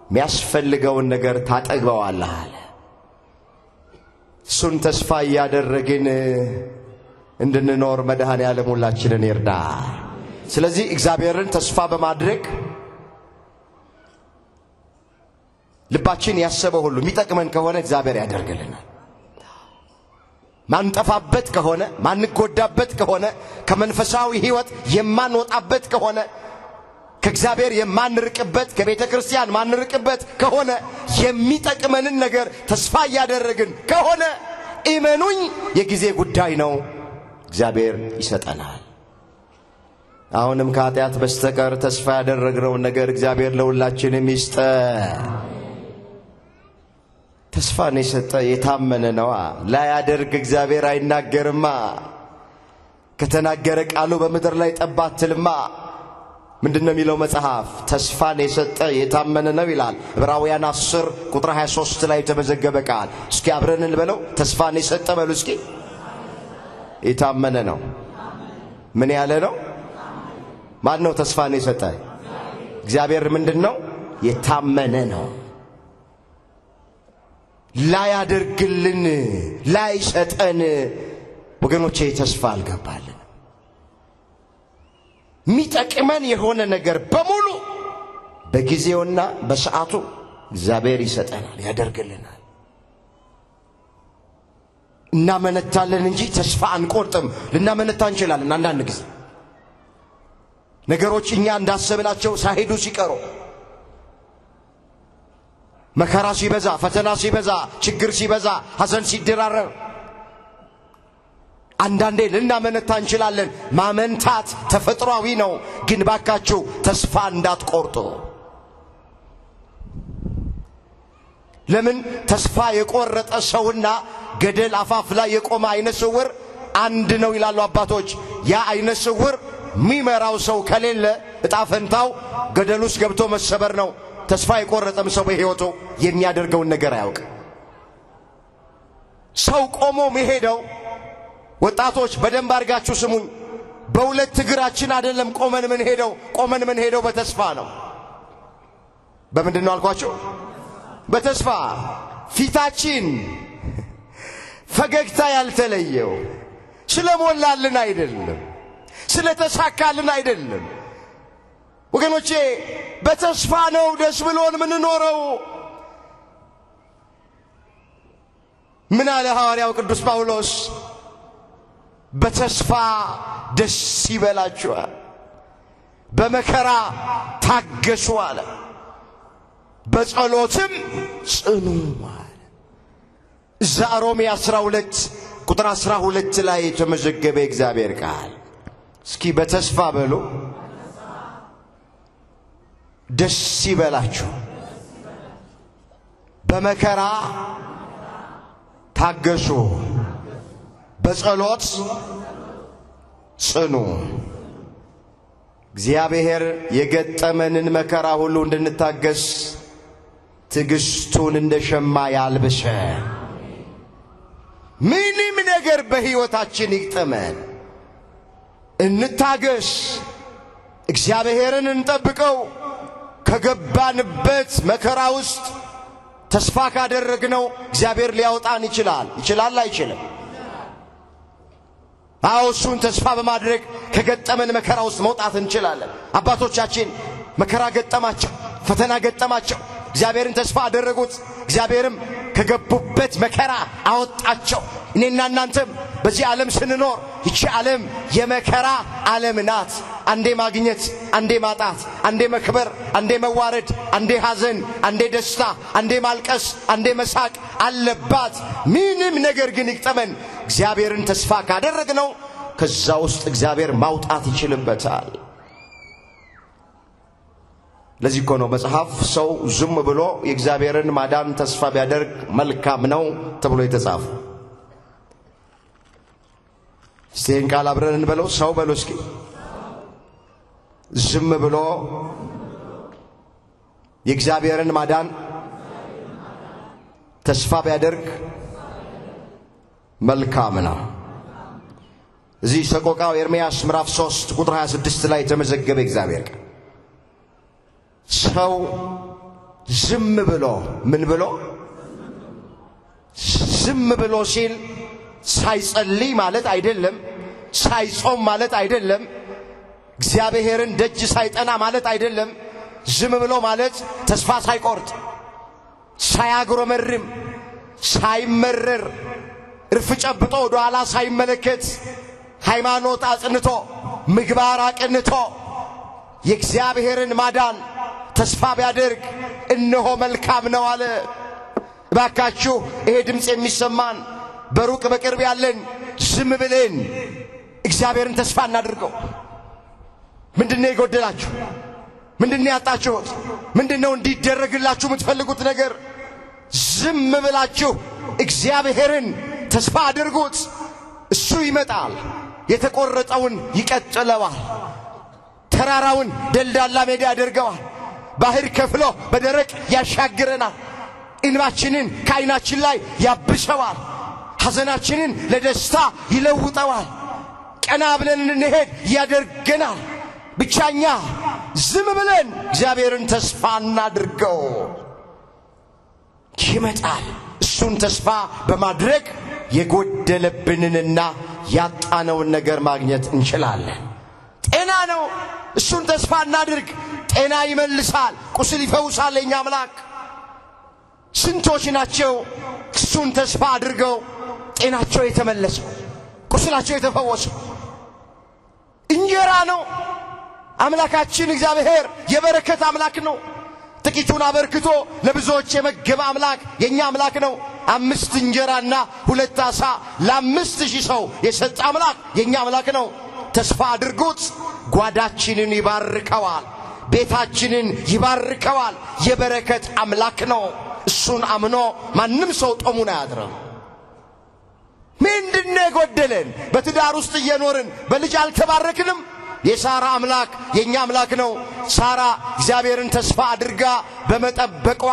የሚያስፈልገውን ነገር ታጠግበዋለህ አለ። እሱን ተስፋ እያደረግን እንድንኖር መድኃኔዓለም ሁላችንን ይርዳ። ስለዚህ እግዚአብሔርን ተስፋ በማድረግ ልባችን ያሰበው ሁሉ የሚጠቅመን ከሆነ እግዚአብሔር ያደርግልናል። ማንጠፋበት ከሆነ ማንጎዳበት ከሆነ ከመንፈሳዊ ሕይወት የማንወጣበት ከሆነ ከእግዚአብሔር የማንርቅበት ከቤተ ክርስቲያን ማንርቅበት ከሆነ የሚጠቅመንን ነገር ተስፋ ያደረግን ከሆነ እመኑኝ የጊዜ ጉዳይ ነው፣ እግዚአብሔር ይሰጠናል። አሁንም ከኃጢአት በስተቀር ተስፋ ያደረግነውን ነገር እግዚአብሔር ለሁላችንም ይስጠን። ተስፋን የሰጠ የታመነ ነዋ። ላያደርግ እግዚአብሔር አይናገርማ። ከተናገረ ቃሉ በምድር ላይ ጠብ አትልማ። ምንድነው የሚለው መጽሐፍ? ተስፋን የሰጠ የታመነ ነው ይላል። ዕብራውያን 10 ቁጥር 23 ላይ የተመዘገበ ቃል። እስኪ አብረን እንበለው። ተስፋን የሰጠ በሉ እስኪ። የታመነ ነው። ምን ያለ ነው? ማን ነው ተስፋን የሰጠ? እግዚአብሔር። ምንድነው? የታመነ ነው። ላያደርግልን ላይሰጠን ወገኖቼ ተስፋ አልገባልን። የሚጠቅመን የሆነ ነገር በሙሉ በጊዜውና በሰዓቱ እግዚአብሔር ይሰጠናል፣ ያደርግልናል። እናመነታለን እንጂ ተስፋ አንቆርጥም። ልናመነታ እንችላለን አንዳንድ ጊዜ ነገሮች እኛ እንዳሰብናቸው ሳይሄዱ ሲቀሩ፣ መከራ ሲበዛ፣ ፈተና ሲበዛ፣ ችግር ሲበዛ፣ ሐዘን ሲደራረብ አንዳንዴ ልናመነታ እንችላለን። ማመንታት ተፈጥሯዊ ነው። ግን ባካችሁ ተስፋ እንዳትቆርጡ። ለምን? ተስፋ የቆረጠ ሰውና ገደል አፋፍ ላይ የቆመ አይነ ስውር አንድ ነው ይላሉ አባቶች። ያ አይነ ስውር ሚመራው ሰው ከሌለ እጣ ፈንታው ገደል ውስጥ ገብቶ መሰበር ነው። ተስፋ የቆረጠም ሰው በሕይወቱ የሚያደርገውን ነገር አያውቅ። ሰው ቆሞ መሄደው ወጣቶች በደንብ አድርጋችሁ ስሙኝ፣ በሁለት እግራችን አይደለም ቆመን ምን ሄደው በተስፋ ነው። በምንድነው አልኳችሁ? በተስፋ ፊታችን ፈገግታ ያልተለየው ስለሞላልን አይደለም፣ ስለተሳካልን አይደለም ወገኖቼ። በተስፋ ነው ደስ ብሎን ምን ኖረው። ምን አለ ሐዋርያው ቅዱስ ጳውሎስ? በተስፋ ደስ ይበላችሁ፣ በመከራ ታገሱ አለ፣ በጸሎትም ጽኑ አለ። እዛ ሮሜ 12 ቁጥር 12 ላይ የተመዘገበ እግዚአብሔር ቃል። እስኪ በተስፋ በሉ ደስ ይበላችሁ፣ በመከራ ታገሱ፣ በጸሎት ጽኑ። እግዚአብሔር የገጠመንን መከራ ሁሉ እንድንታገስ ትዕግስቱን እንደ ሸማ ያልብሰ። ምንም ነገር በሕይወታችን ይግጠመን እንታገስ፣ እግዚአብሔርን እንጠብቀው። ከገባንበት መከራ ውስጥ ተስፋ ካደረግነው እግዚአብሔር ሊያወጣን ይችላል አይችልም? አዎ፣ እሱን ተስፋ በማድረግ ከገጠመን መከራ ውስጥ መውጣት እንችላለን። አባቶቻችን መከራ ገጠማቸው፣ ፈተና ገጠማቸው፣ እግዚአብሔርን ተስፋ አደረጉት። እግዚአብሔርም ከገቡበት መከራ አወጣቸው። እኔና እናንተም በዚህ ዓለም ስንኖር ይቺ ዓለም የመከራ ዓለም ናት። አንዴ ማግኘት፣ አንዴ ማጣት፣ አንዴ መክበር፣ አንዴ መዋረድ፣ አንዴ ሐዘን፣ አንዴ ደስታ፣ አንዴ ማልቀስ፣ አንዴ መሳቅ አለባት። ምንም ነገር ግን ይቅጠመን እግዚአብሔርን ተስፋ ካደረግነው ከዛ ውስጥ እግዚአብሔር ማውጣት ይችልበታል። ለዚህ እኮ ነው መጽሐፍ ሰው ዝም ብሎ የእግዚአብሔርን ማዳን ተስፋ ቢያደርግ መልካም ነው ተብሎ የተጻፈው። እስቲን ቃል አብረን እንበለው። ሰው በሉ እስኪ ዝም ብሎ የእግዚአብሔርን ማዳን ተስፋ ቢያደርግ መልካም ነው። እዚህ ሰቆቃው ኤርምያስ ምዕራፍ 3 ቁጥር 26 ላይ የተመዘገበ እግዚአብሔር ቃል ሰው ዝም ብሎ ምን ብሎ ዝም ብሎ ሲል ሳይጸልይ ማለት አይደለም፣ ሳይጾም ማለት አይደለም፣ እግዚአብሔርን ደጅ ሳይጠና ማለት አይደለም። ዝም ብሎ ማለት ተስፋ ሳይቆርጥ፣ ሳያጉረመርም፣ ሳይመረር፣ እርፍ ጨብጦ ወደ ኋላ ሳይመለከት፣ ሃይማኖት አጽንቶ ምግባር አቅንቶ የእግዚአብሔርን ማዳን ተስፋ ቢያደርግ እነሆ መልካም ነው አለ። እባካችሁ ይሄ ድምፅ የሚሰማን በሩቅ በቅርብ ያለን ዝም ብለን እግዚአብሔርን ተስፋ እናድርገው። ምንድነው የጎደላችሁ? ምንድነው ያጣችሁት? ምንድነው እንዲደረግላችሁ የምትፈልጉት ነገር? ዝም ብላችሁ እግዚአብሔርን ተስፋ አድርጉት። እሱ ይመጣል፣ የተቆረጠውን ይቀጥለዋል፣ ተራራውን ደልዳላ ሜዳ ያደርገዋል፣ ባህር ከፍሎ በደረቅ ያሻግረናል፣ እንባችንን ከዓይናችን ላይ ያብሰዋል፣ ሐዘናችንን ለደስታ ይለውጠዋል፣ ቀና ብለን እንሄድ ያደርገናል። ብቻኛ ዝም ብለን እግዚአብሔርን ተስፋ እናድርገው። ይመጣል። እሱን ተስፋ በማድረግ የጎደለብንንና ያጣነውን ነገር ማግኘት እንችላለን። ጤና ነው። እሱን ተስፋ እናድርግ። ጤና ይመልሳል፣ ቁስል ይፈውሳል የኛ አምላክ። ስንቶች ናቸው እሱን ተስፋ አድርገው ጤናቸው የተመለሰው፣ ቁስላቸው የተፈወሰው? እንጀራ ነው። አምላካችን እግዚአብሔር የበረከት አምላክ ነው። ጥቂቱን አበርክቶ ለብዙዎች የመገበ አምላክ የኛ አምላክ ነው። 5 እንጀራና 2 ዓሣ ለ5,000 ሰው የሰጠ አምላክ የኛ አምላክ ነው። ተስፋ አድርጉት። ጓዳችንን ይባርከዋል፣ ቤታችንን ይባርከዋል። የበረከት አምላክ ነው። እሱን አምኖ ማንም ሰው ጦሙን አያድርም። ምንድነው የጎደለን? በትዳር ውስጥ እየኖርን በልጅ አልተባረክንም? የሳራ አምላክ የኛ አምላክ ነው። ሳራ እግዚአብሔርን ተስፋ አድርጋ በመጠበቋ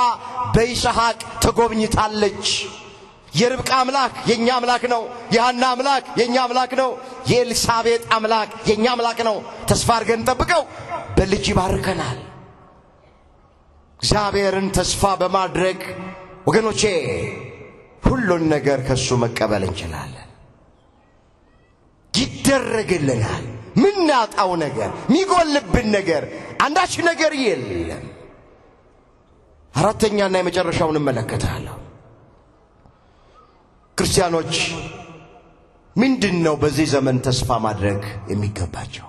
በይስሐቅ ተጎብኝታለች። የርብቃ አምላክ የኛ አምላክ ነው። የሐና አምላክ የኛ አምላክ ነው። የኤልሳቤጥ አምላክ የኛ አምላክ ነው። ተስፋ አድርገን ጠብቀው በልጅ ይባርከናል። እግዚአብሔርን ተስፋ በማድረግ ወገኖቼ ሁሉን ነገር ከሱ መቀበል እንችላለን። ይደረግልናል። ምናጣው ነገር፣ ሚጎልብን ነገር አንዳች ነገር የለም። አራተኛና የመጨረሻውን እንመለከታለሁ። ክርስቲያኖች ምንድነው በዚህ ዘመን ተስፋ ማድረግ የሚገባቸው?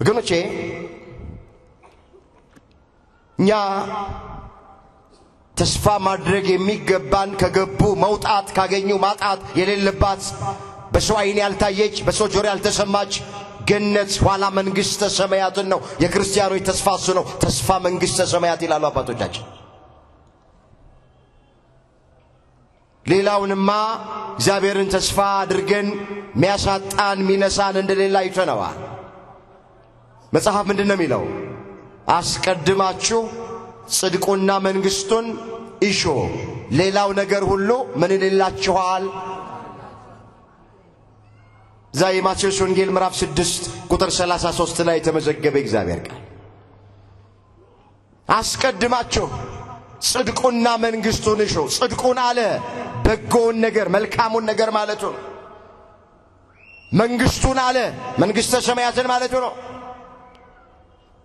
ወገኖቼ እኛ ተስፋ ማድረግ የሚገባን ከገቡ መውጣት፣ ካገኙ ማጣት የሌለባት፣ በሰው ዓይን ያልታየች፣ በሰው ጆሮ ያልተሰማች ገነት ኋላ መንግሥተ ሰማያትን ነው። የክርስቲያኖች ተስፋ እሱ ነው። ተስፋ መንግሥተ ሰማያት ይላሉ አባቶቻችን። ሌላውንማ እግዚአብሔርን ተስፋ አድርገን ሚያሳጣን ሚነሳን እንደሌላ አይተነዋል። መጽሐፍ ምንድነው የሚለው? አስቀድማችሁ ጽድቁና መንግሥቱን እሹ፣ ሌላው ነገር ሁሉ ምን ይላችኋል? እዛ የማቴዎስ ወንጌል ምዕራፍ 6 ቁጥር 33 ላይ የተመዘገበ እግዚአብሔር ቃል አስቀድማችሁ ጽድቁና መንግሥቱን እሹ። ጽድቁን አለ በጎውን ነገር መልካሙን ነገር ማለቱ ነው። መንግሥቱን አለ መንግሥተ ሰማያትን ማለቱ ነው።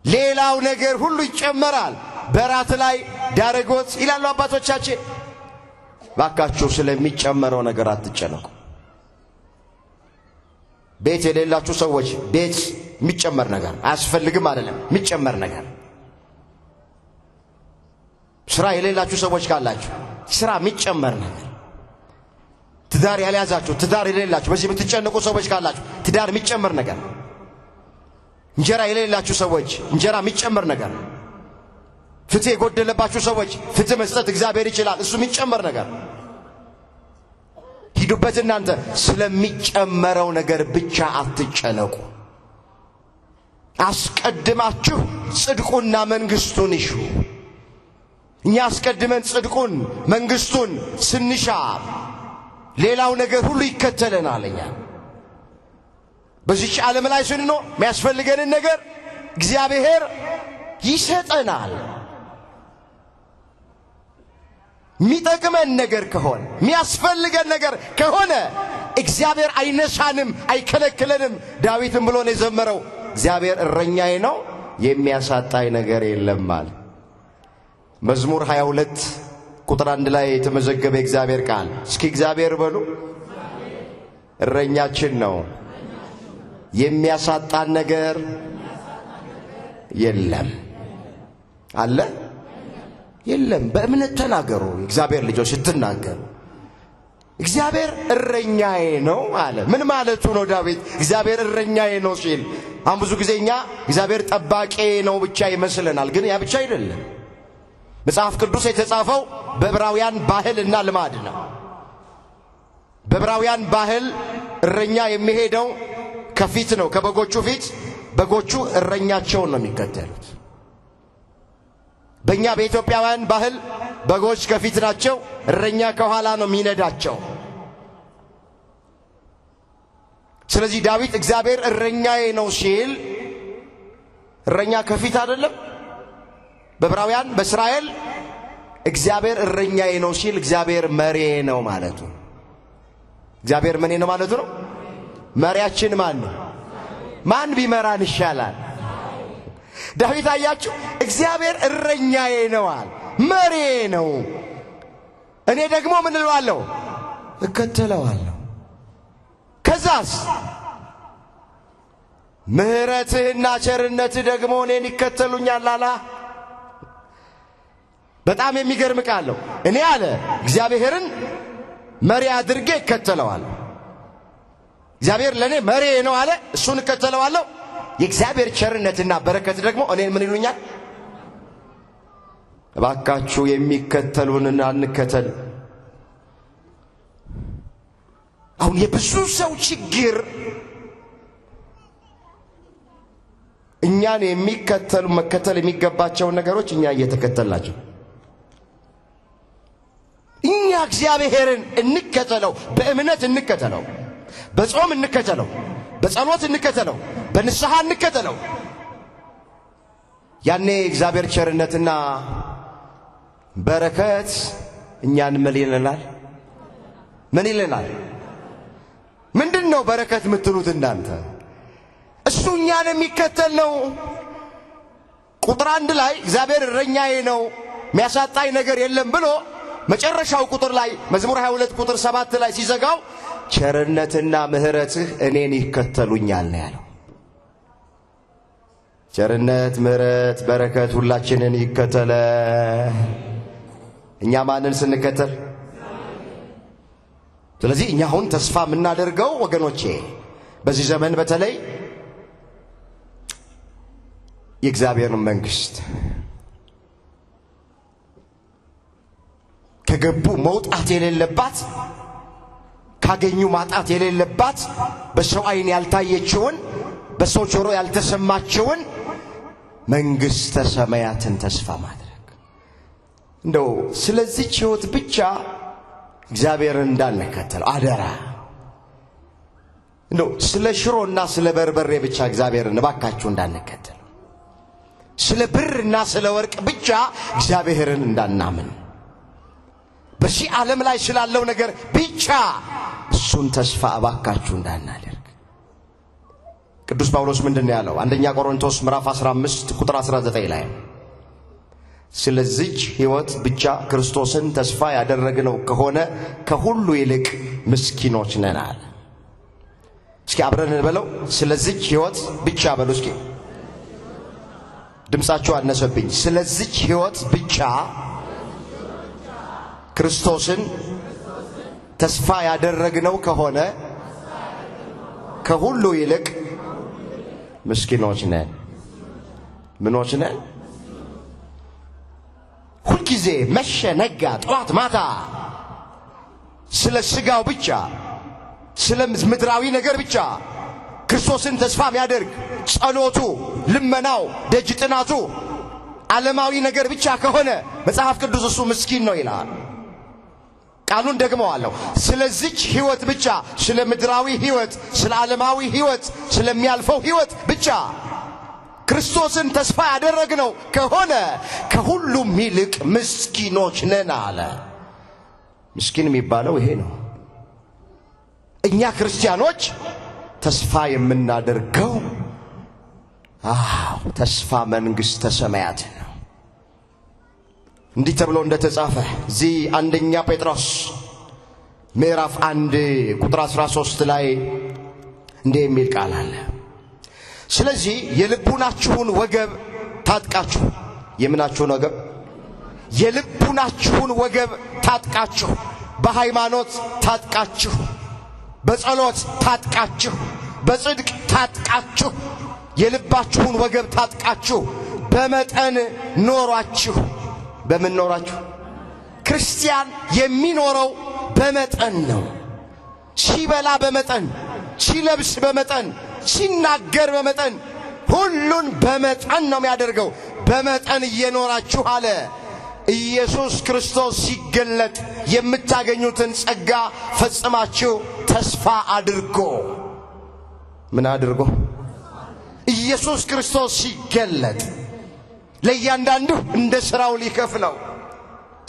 ሌላው ነገር ሁሉ ይጨመራል። በራት ላይ ዳረጎት ይላሉ አባቶቻችን። ባካችሁ ስለሚጨመረው ነገር አትጨነቁ። ቤት የሌላችሁ ሰዎች ቤት የሚጨመር ነገር አያስፈልግም አይደለም፣ የሚጨመር ነገር። ስራ የሌላችሁ ሰዎች ካላችሁ ስራ የሚጨመር ነገር። ትዳር ያልያዛችሁ ትዳር የሌላችሁ በዚህ የምትጨነቁ ሰዎች ካላችሁ ትዳር የሚጨመር ነገር። እንጀራ የሌላችሁ ሰዎች እንጀራ የሚጨመር ነገር። ፍትህ የጎደለባችሁ ሰዎች ፍትህ መስጠት እግዚአብሔር ይችላል፣ እሱ የሚጨመር ነገር። ሂዱበት። እናንተ ስለሚጨመረው ነገር ብቻ አትጨነቁ። አስቀድማችሁ ጽድቁና መንግስቱን ይሹ። እኛ አስቀድመን ጽድቁን መንግስቱን ስንሻ ሌላው ነገር ሁሉ ይከተለናል። እኛ በዚህ ዓለም ላይ ስንኖር የሚያስፈልገንን ነገር እግዚአብሔር ይሰጠናል። የሚጠቅመን ነገር ከሆነ የሚያስፈልገን ነገር ከሆነ እግዚአብሔር አይነሳንም፣ አይከለክለንም። ዳዊትም ብሎ ነው የዘመረው፣ እግዚአብሔር እረኛዬ ነው የሚያሳጣኝ ነገር የለም አለ። መዝሙር 22 ቁጥር 1 ላይ የተመዘገበ እግዚአብሔር ቃል። እስኪ እግዚአብሔር በሉ። እረኛችን ነው፣ የሚያሳጣን ነገር የለም አለ። የለም። በእምነት ተናገሩ። እግዚአብሔር ልጆች ስትናገሩ እግዚአብሔር እረኛዬ ነው አለ። ምን ማለቱ ነው ዳዊት እግዚአብሔር እረኛዬ ነው ሲል? አሁን ብዙ ጊዜ እኛ እግዚአብሔር ጠባቂ ነው ብቻ ይመስለናል። ግን ያ ብቻ አይደለም። መጽሐፍ ቅዱስ የተጻፈው በዕብራውያን ባህልና ልማድ ነው። በዕብራውያን ባህል እረኛ የሚሄደው ከፊት ነው፣ ከበጎቹ ፊት። በጎቹ እረኛቸውን ነው የሚከተሉት። በእኛ በኢትዮጵያውያን ባህል በጎች ከፊት ናቸው፣ እረኛ ከኋላ ነው የሚነዳቸው። ስለዚህ ዳዊት እግዚአብሔር እረኛዬ ነው ሲል እረኛ ከፊት አይደለም። በዕብራውያን በእስራኤል እግዚአብሔር እረኛዬ ነው ሲል እግዚአብሔር መሪዬ ነው ማለቱ። እግዚአብሔር ምን ነው ማለቱ ነው? መሪያችን ማን ነው? ማን ቢመራን ይሻላል? ዳዊት አያችሁ፣ እግዚአብሔር እረኛዬ ነው አለ፣ መሪዬ ነው። እኔ ደግሞ ምን እለዋለሁ? እከተለዋለሁ። ከዛስ ምሕረትህና ቸርነትህ ደግሞ እኔን ይከተሉኛል አላ። በጣም የሚገርም ቃል ነው። እኔ አለ እግዚአብሔርን መሪ አድርጌ እከተለዋለሁ። እግዚአብሔር ለኔ መሪዬ ነው አለ፣ እሱን እከተለዋለሁ። የእግዚአብሔር ቸርነትና በረከት ደግሞ እኔን ምን ይሉኛል? እባካችሁ የሚከተሉንን አንከተል። አሁን የብዙ ሰው ችግር እኛን የሚከተሉ መከተል የሚገባቸውን ነገሮች እኛ እየተከተልናቸው። እኛ እግዚአብሔርን እንከተለው፣ በእምነት እንከተለው፣ በጾም እንከተለው፣ በጸሎት እንከተለው፣ በንስሐ እንከተለው። ያኔ እግዚአብሔር ቸርነትና በረከት እኛን ምን ይለናል? ምን ይለናል? ምንድነው በረከት የምትሉት እናንተ? እሱ እኛን የሚከተል ነው። ቁጥር 1 ላይ እግዚአብሔር እረኛዬ ነው የሚያሳጣኝ ነገር የለም ብሎ መጨረሻው ቁጥር ላይ መዝሙር 22 ቁጥር 7 ላይ ሲዘጋው ቸርነትና ምሕረትህ እኔን ይከተሉኛል ነው ያለው። ቸርነት፣ ምሕረት፣ በረከት ሁላችንን ይከተለ። እኛ ማንን ስንከተል? ስለዚህ እኛ አሁን ተስፋ የምናደርገው ወገኖቼ በዚህ ዘመን በተለይ የእግዚአብሔርን መንግስት ከገቡ መውጣት የሌለባት፣ ካገኙ ማጣት የሌለባት፣ በሰው ዓይን ያልታየችውን፣ በሰው ጆሮ ያልተሰማችውን መንግስተ ሰማያትን ተስፋ ማድረግ። እንደው ስለዚህ ሕይወት ብቻ እግዚአብሔርን እንዳንከተለው አደራ። እንደው ስለ ሽሮና ስለ በርበሬ ብቻ እግዚአብሔርን እባካችሁ እንዳንከተለው። ስለ ብርና ስለ ወርቅ ብቻ እግዚአብሔርን እንዳናምን። በዚህ ዓለም ላይ ስላለው ነገር ብቻ እሱን ተስፋ እባካችሁ እንዳናደርግ። ቅዱስ ጳውሎስ ምንድነው ያለው? አንደኛ ቆሮንቶስ ምዕራፍ 15 ቁጥር 19 ላይ ስለዚህ ሕይወት ብቻ ክርስቶስን ተስፋ ያደረግነው ከሆነ ከሁሉ ይልቅ ምስኪኖች ነን አለ። እስኪ አብረን እንበለው። ስለዚህ ሕይወት ብቻ በሉ እስኪ። ድምጻችሁ አነሰብኝ። ስለዚህ ሕይወት ብቻ ክርስቶስን ተስፋ ያደረግነው ከሆነ ከሁሉ ይልቅ ምስኪኖች ነን። ምኖች ነን? ሁልጊዜ መሸ ነጋ ጠዋት ማታ ስለ ስጋው ብቻ ስለ ምድራዊ ነገር ብቻ ክርስቶስን ተስፋ የሚያደርግ ጸሎቱ፣ ልመናው፣ ደጅ ጥናቱ ዓለማዊ ነገር ብቻ ከሆነ መጽሐፍ ቅዱስ እሱ ምስኪን ነው ይላል። ቃሉን ደግመዋለሁ። ስለዚህ ሕይወት ብቻ ስለ ምድራዊ ሕይወት፣ ስለ ዓለማዊ ሕይወት፣ ስለሚያልፈው ሕይወት ብቻ ክርስቶስን ተስፋ ያደረግነው ከሆነ ከሁሉም ይልቅ ምስኪኖች ነን አለ። ምስኪን የሚባለው ይሄ ነው። እኛ ክርስቲያኖች ተስፋ የምናደርገው ተስፋ መንግሥተ ሰማያት ነው። እንዲህ ተብሎ እንደተጻፈ እዚህ አንደኛ ጴጥሮስ ምዕራፍ 1 ቁጥር 13 ላይ እንዲህ የሚል ቃል አለ። ስለዚህ የልቡናችሁን ወገብ ታጥቃችሁ፣ የምናችሁን ወገብ? የልቡናችሁን ወገብ ታጥቃችሁ፣ በሃይማኖት ታጥቃችሁ፣ በጸሎት ታጥቃችሁ፣ በጽድቅ ታጥቃችሁ፣ የልባችሁን ወገብ ታጥቃችሁ በመጠን ኖሯችሁ። በምን ኖራችሁ? ክርስቲያን የሚኖረው በመጠን ነው። ሲበላ በመጠን፣ ሲለብስ በመጠን፣ ሲናገር በመጠን፣ ሁሉን በመጠን ነው የሚያደርገው። በመጠን እየኖራችሁ አለ። ኢየሱስ ክርስቶስ ሲገለጥ የምታገኙትን ጸጋ ፈጽማችሁ ተስፋ አድርጎ። ምን አድርጎ? ኢየሱስ ክርስቶስ ሲገለጥ ለእያንዳንዱ እንደ ሥራው ሊከፍለው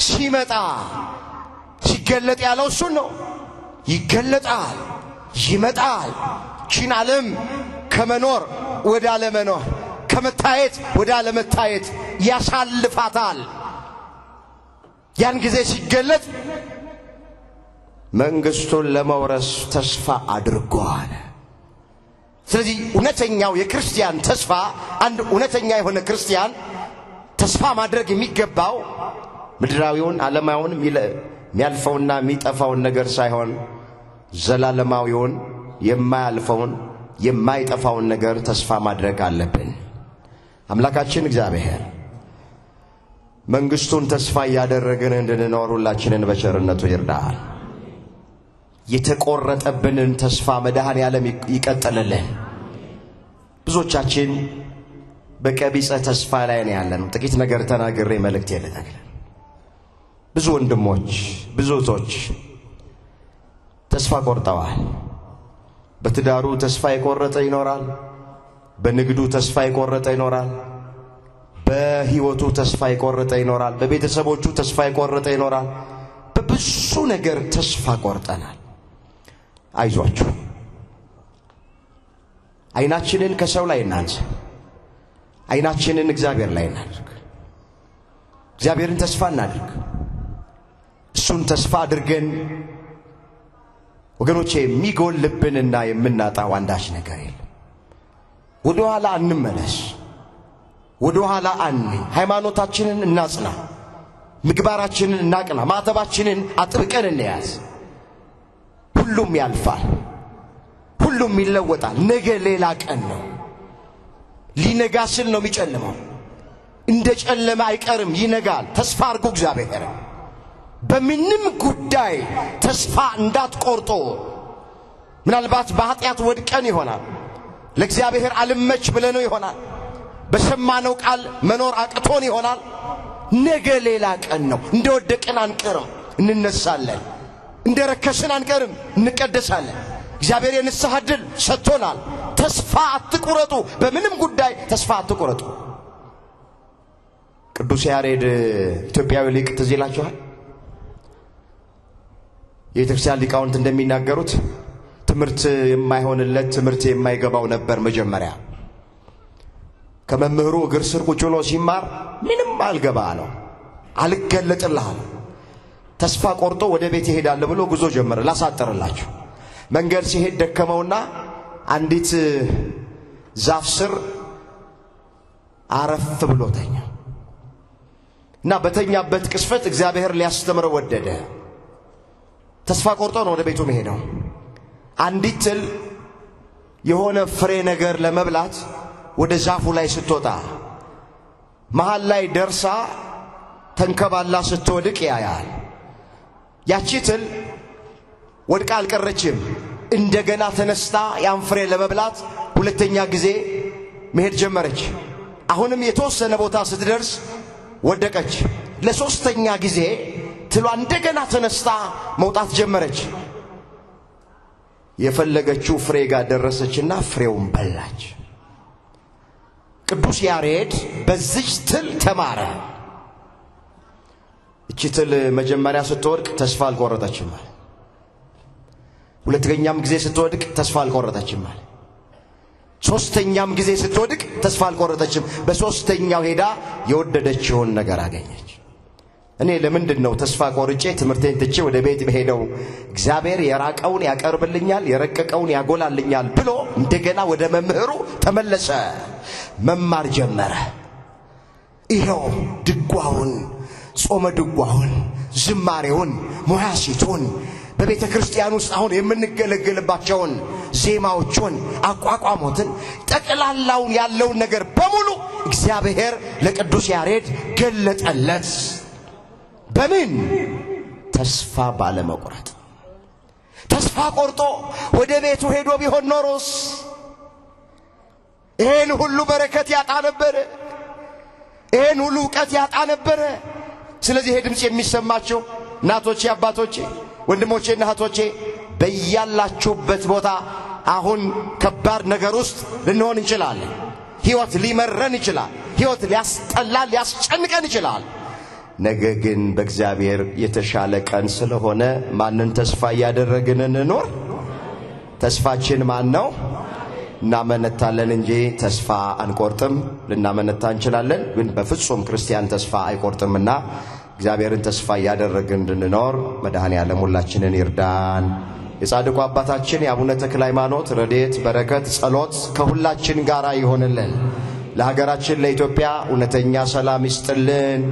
ሲመጣ፣ ሲገለጥ ያለው እሱን ነው። ይገለጣል፣ ይመጣል። ቺን ዓለም ከመኖር ወደ አለመኖር፣ ከመታየት ወደ አለመታየት ያሳልፋታል። ያን ጊዜ ሲገለጥ መንግሥቱን ለመውረስ ተስፋ አድርጓል። ስለዚህ እውነተኛው የክርስቲያን ተስፋ፣ አንድ እውነተኛ የሆነ ክርስቲያን ተስፋ ማድረግ የሚገባው ምድራዊውን ዓለማዊውን የሚያልፈውና የሚጠፋውን ነገር ሳይሆን ዘላለማዊውን የማያልፈውን የማይጠፋውን ነገር ተስፋ ማድረግ አለብን። አምላካችን እግዚአብሔር መንግሥቱን ተስፋ እያደረግን እንድንኖር ሁላችንን በቸርነቱ ይርዳል። የተቆረጠብንን ተስፋ መድኃኔዓለም ይቀጥልልን። ብዙዎቻችን በቀቢጸ ተስፋ ላይ ነው ያለነው። ጥቂት ነገር ተናግሬ መልእክት ልጠቅልል። ብዙ ወንድሞች፣ ብዙ እህቶች ተስፋ ቆርጠዋል። በትዳሩ ተስፋ የቆረጠ ይኖራል። በንግዱ ተስፋ የቆረጠ ይኖራል። በሕይወቱ ተስፋ የቆረጠ ይኖራል። በቤተሰቦቹ ተስፋ የቆረጠ ይኖራል። በብዙ ነገር ተስፋ ቆርጠናል። አይዟችሁ፣ ዓይናችንን ከሰው ላይ እናንሳ፣ ዓይናችንን እግዚአብሔር ላይ እናድርግ። እግዚአብሔርን ተስፋ እናድርግ። እሱን ተስፋ አድርገን ወገኖቼ የሚጎልብንና የምናጣው አንዳች ነገር የለም። ወደ ኋላ እንመለስ፣ ወደ ኋላ ሃይማኖታችንን እናጽና፣ ምግባራችንን እናቅና፣ ማተባችንን አጥብቀን እንያዝ። ሁሉም ያልፋል፣ ሁሉም ይለወጣል። ነገ ሌላ ቀን ነው። ሊነጋ ስል ነው የሚጨልመው። እንደ ጨለመ አይቀርም፣ ይነጋል። ተስፋ አድርጉ። እግዚአብሔር በምንም ጉዳይ ተስፋ እንዳትቆርጡ። ምናልባት በኃጢአት ወድቀን ይሆናል። ለእግዚአብሔር አልመች ብለነው ይሆናል። በሰማነው ቃል መኖር አቅቶን ይሆናል። ነገ ሌላ ቀን ነው። እንደ ወደቅን አንቀርም፣ እንነሳለን። እንደ ረከስን አንቀርም፣ እንቀደሳለን። እግዚአብሔር የንስሐ ዕድል ሰጥቶናል። ተስፋ አትቁረጡ። በምንም ጉዳይ ተስፋ አትቁረጡ። ቅዱስ ያሬድ ኢትዮጵያዊ ሊቅ ትዝ ይላችኋል። የቤተክርስቲያን ሊቃውንት እንደሚናገሩት ትምህርት የማይሆንለት ትምህርት የማይገባው ነበር መጀመሪያ። ከመምህሩ እግር ስር ቁጭ ብሎ ሲማር ምንም አልገባ አለው፣ አልገለጥልህ። ተስፋ ቆርጦ ወደ ቤት ይሄዳል ብሎ ጉዞ ጀመረ። ላሳጥርላችሁ። መንገድ ሲሄድ ደከመውና አንዲት ዛፍ ስር አረፍ ብሎ ተኛ እና በተኛበት ቅስፈት እግዚአብሔር ሊያስተምረው ወደደ። ተስፋ ቆርጦ ነው ወደ ቤቱ መሄደው። አንዲት ትል የሆነ ፍሬ ነገር ለመብላት ወደ ዛፉ ላይ ስትወጣ መሃል ላይ ደርሳ ተንከባላ ስትወድቅ ያያል። ያቺ ትል ወድቃ አልቀረችም። እንደገና ተነስታ ያን ፍሬ ለመብላት ሁለተኛ ጊዜ መሄድ ጀመረች። አሁንም የተወሰነ ቦታ ስትደርስ ወደቀች። ለሶስተኛ ጊዜ ትሏ እንደገና ተነስታ መውጣት ጀመረች። የፈለገችው ፍሬ ጋር ደረሰችና ፍሬውን በላች። ቅዱስ ያሬድ በዚች ትል ተማረ። እቺ ትል መጀመሪያ ስትወድቅ ተስፋ አልቆረጠችም። ሁለተኛም ጊዜ ስትወድቅ ተስፋ አልቆረጠችም። ሶስተኛም ጊዜ ስትወድቅ ተስፋ አልቆረጠችም። በሶስተኛው ሄዳ የወደደችውን ነገር አገኘች። እኔ ለምንድነው ተስፋ ቆርጬ ትምህርቴን ትቼ ወደ ቤት በሄደው እግዚአብሔር የራቀውን ያቀርብልኛል የረቀቀውን ያጎላልኛል ብሎ እንደገና ወደ መምህሩ ተመለሰ። መማር ጀመረ። ይሄው ድጓውን፣ ጾመ ድጓውን፣ ዝማሬውን፣ ሙያሲቱን በቤተ ክርስቲያን ውስጥ አሁን የምንገለገልባቸውን ዜማዎችን፣ አቋቋሞትን፣ ጠቅላላውን ያለውን ነገር በሙሉ እግዚአብሔር ለቅዱስ ያሬድ ገለጠለት። በምን? ተስፋ ባለመቁረጥ። ተስፋ ቆርጦ ወደ ቤቱ ሄዶ ቢሆን ኖሮስ ይሄን ሁሉ በረከት ያጣ ነበር። ይሄን ሁሉ ዕውቀት ያጣ ነበር። ስለዚህ ይሄ ድምጽ የሚሰማቸው እናቶቼ፣ አባቶቼ፣ ወንድሞቼና እህቶቼ በያላችሁበት ቦታ አሁን ከባድ ነገር ውስጥ ልንሆን እንችላለን። ሕይወት ሊመረን ይችላል። ሕይወት ሊያስጠላን ሊያስጨንቀን ይችላል። ነገ ግን በእግዚአብሔር የተሻለ ቀን ስለሆነ ማንን ተስፋ ያደረግን እንኖር? ተስፋችን ማን ነው? እናመነታለን እንጂ ተስፋ አንቆርጥም። ልናመነታ እንችላለን፣ ግን በፍጹም ክርስቲያን ተስፋ አይቆርጥምና እግዚአብሔርን ተስፋ ያደረግን እንድንኖር መድኃኔዓለም ሁላችንን ይርዳን። የጻድቁ አባታችን የአቡነ ተክለ ሃይማኖት ረድኤት በረከት ጸሎት ከሁላችን ጋር ይሆንልን። ለሀገራችን ለኢትዮጵያ እውነተኛ ሰላም ይስጥልን።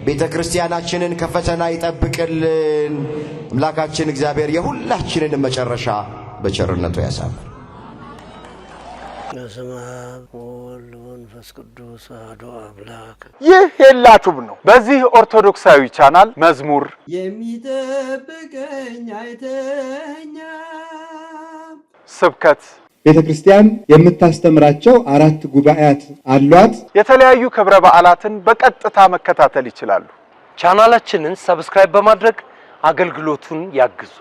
ቤተ ክርስቲያናችንን ከፈተና ይጠብቅልን። አምላካችን እግዚአብሔር የሁላችንን መጨረሻ በቸርነቱ ያሳምር። በስመ አብ ወወልድ ወመንፈስ ቅዱስ አሐዱ አምላክ። ይህ የላቱብ ነው። በዚህ ኦርቶዶክሳዊ ቻናል መዝሙር የሚጠብቀኝ አይተኛ፣ ስብከት፣ ቤተ ክርስቲያን የምታስተምራቸው 4 ጉባኤያት አሏት። የተለያዩ ክብረ በዓላትን በቀጥታ መከታተል ይችላሉ። ቻናላችንን ሰብስክራይብ በማድረግ አገልግሎቱን ያግዙ።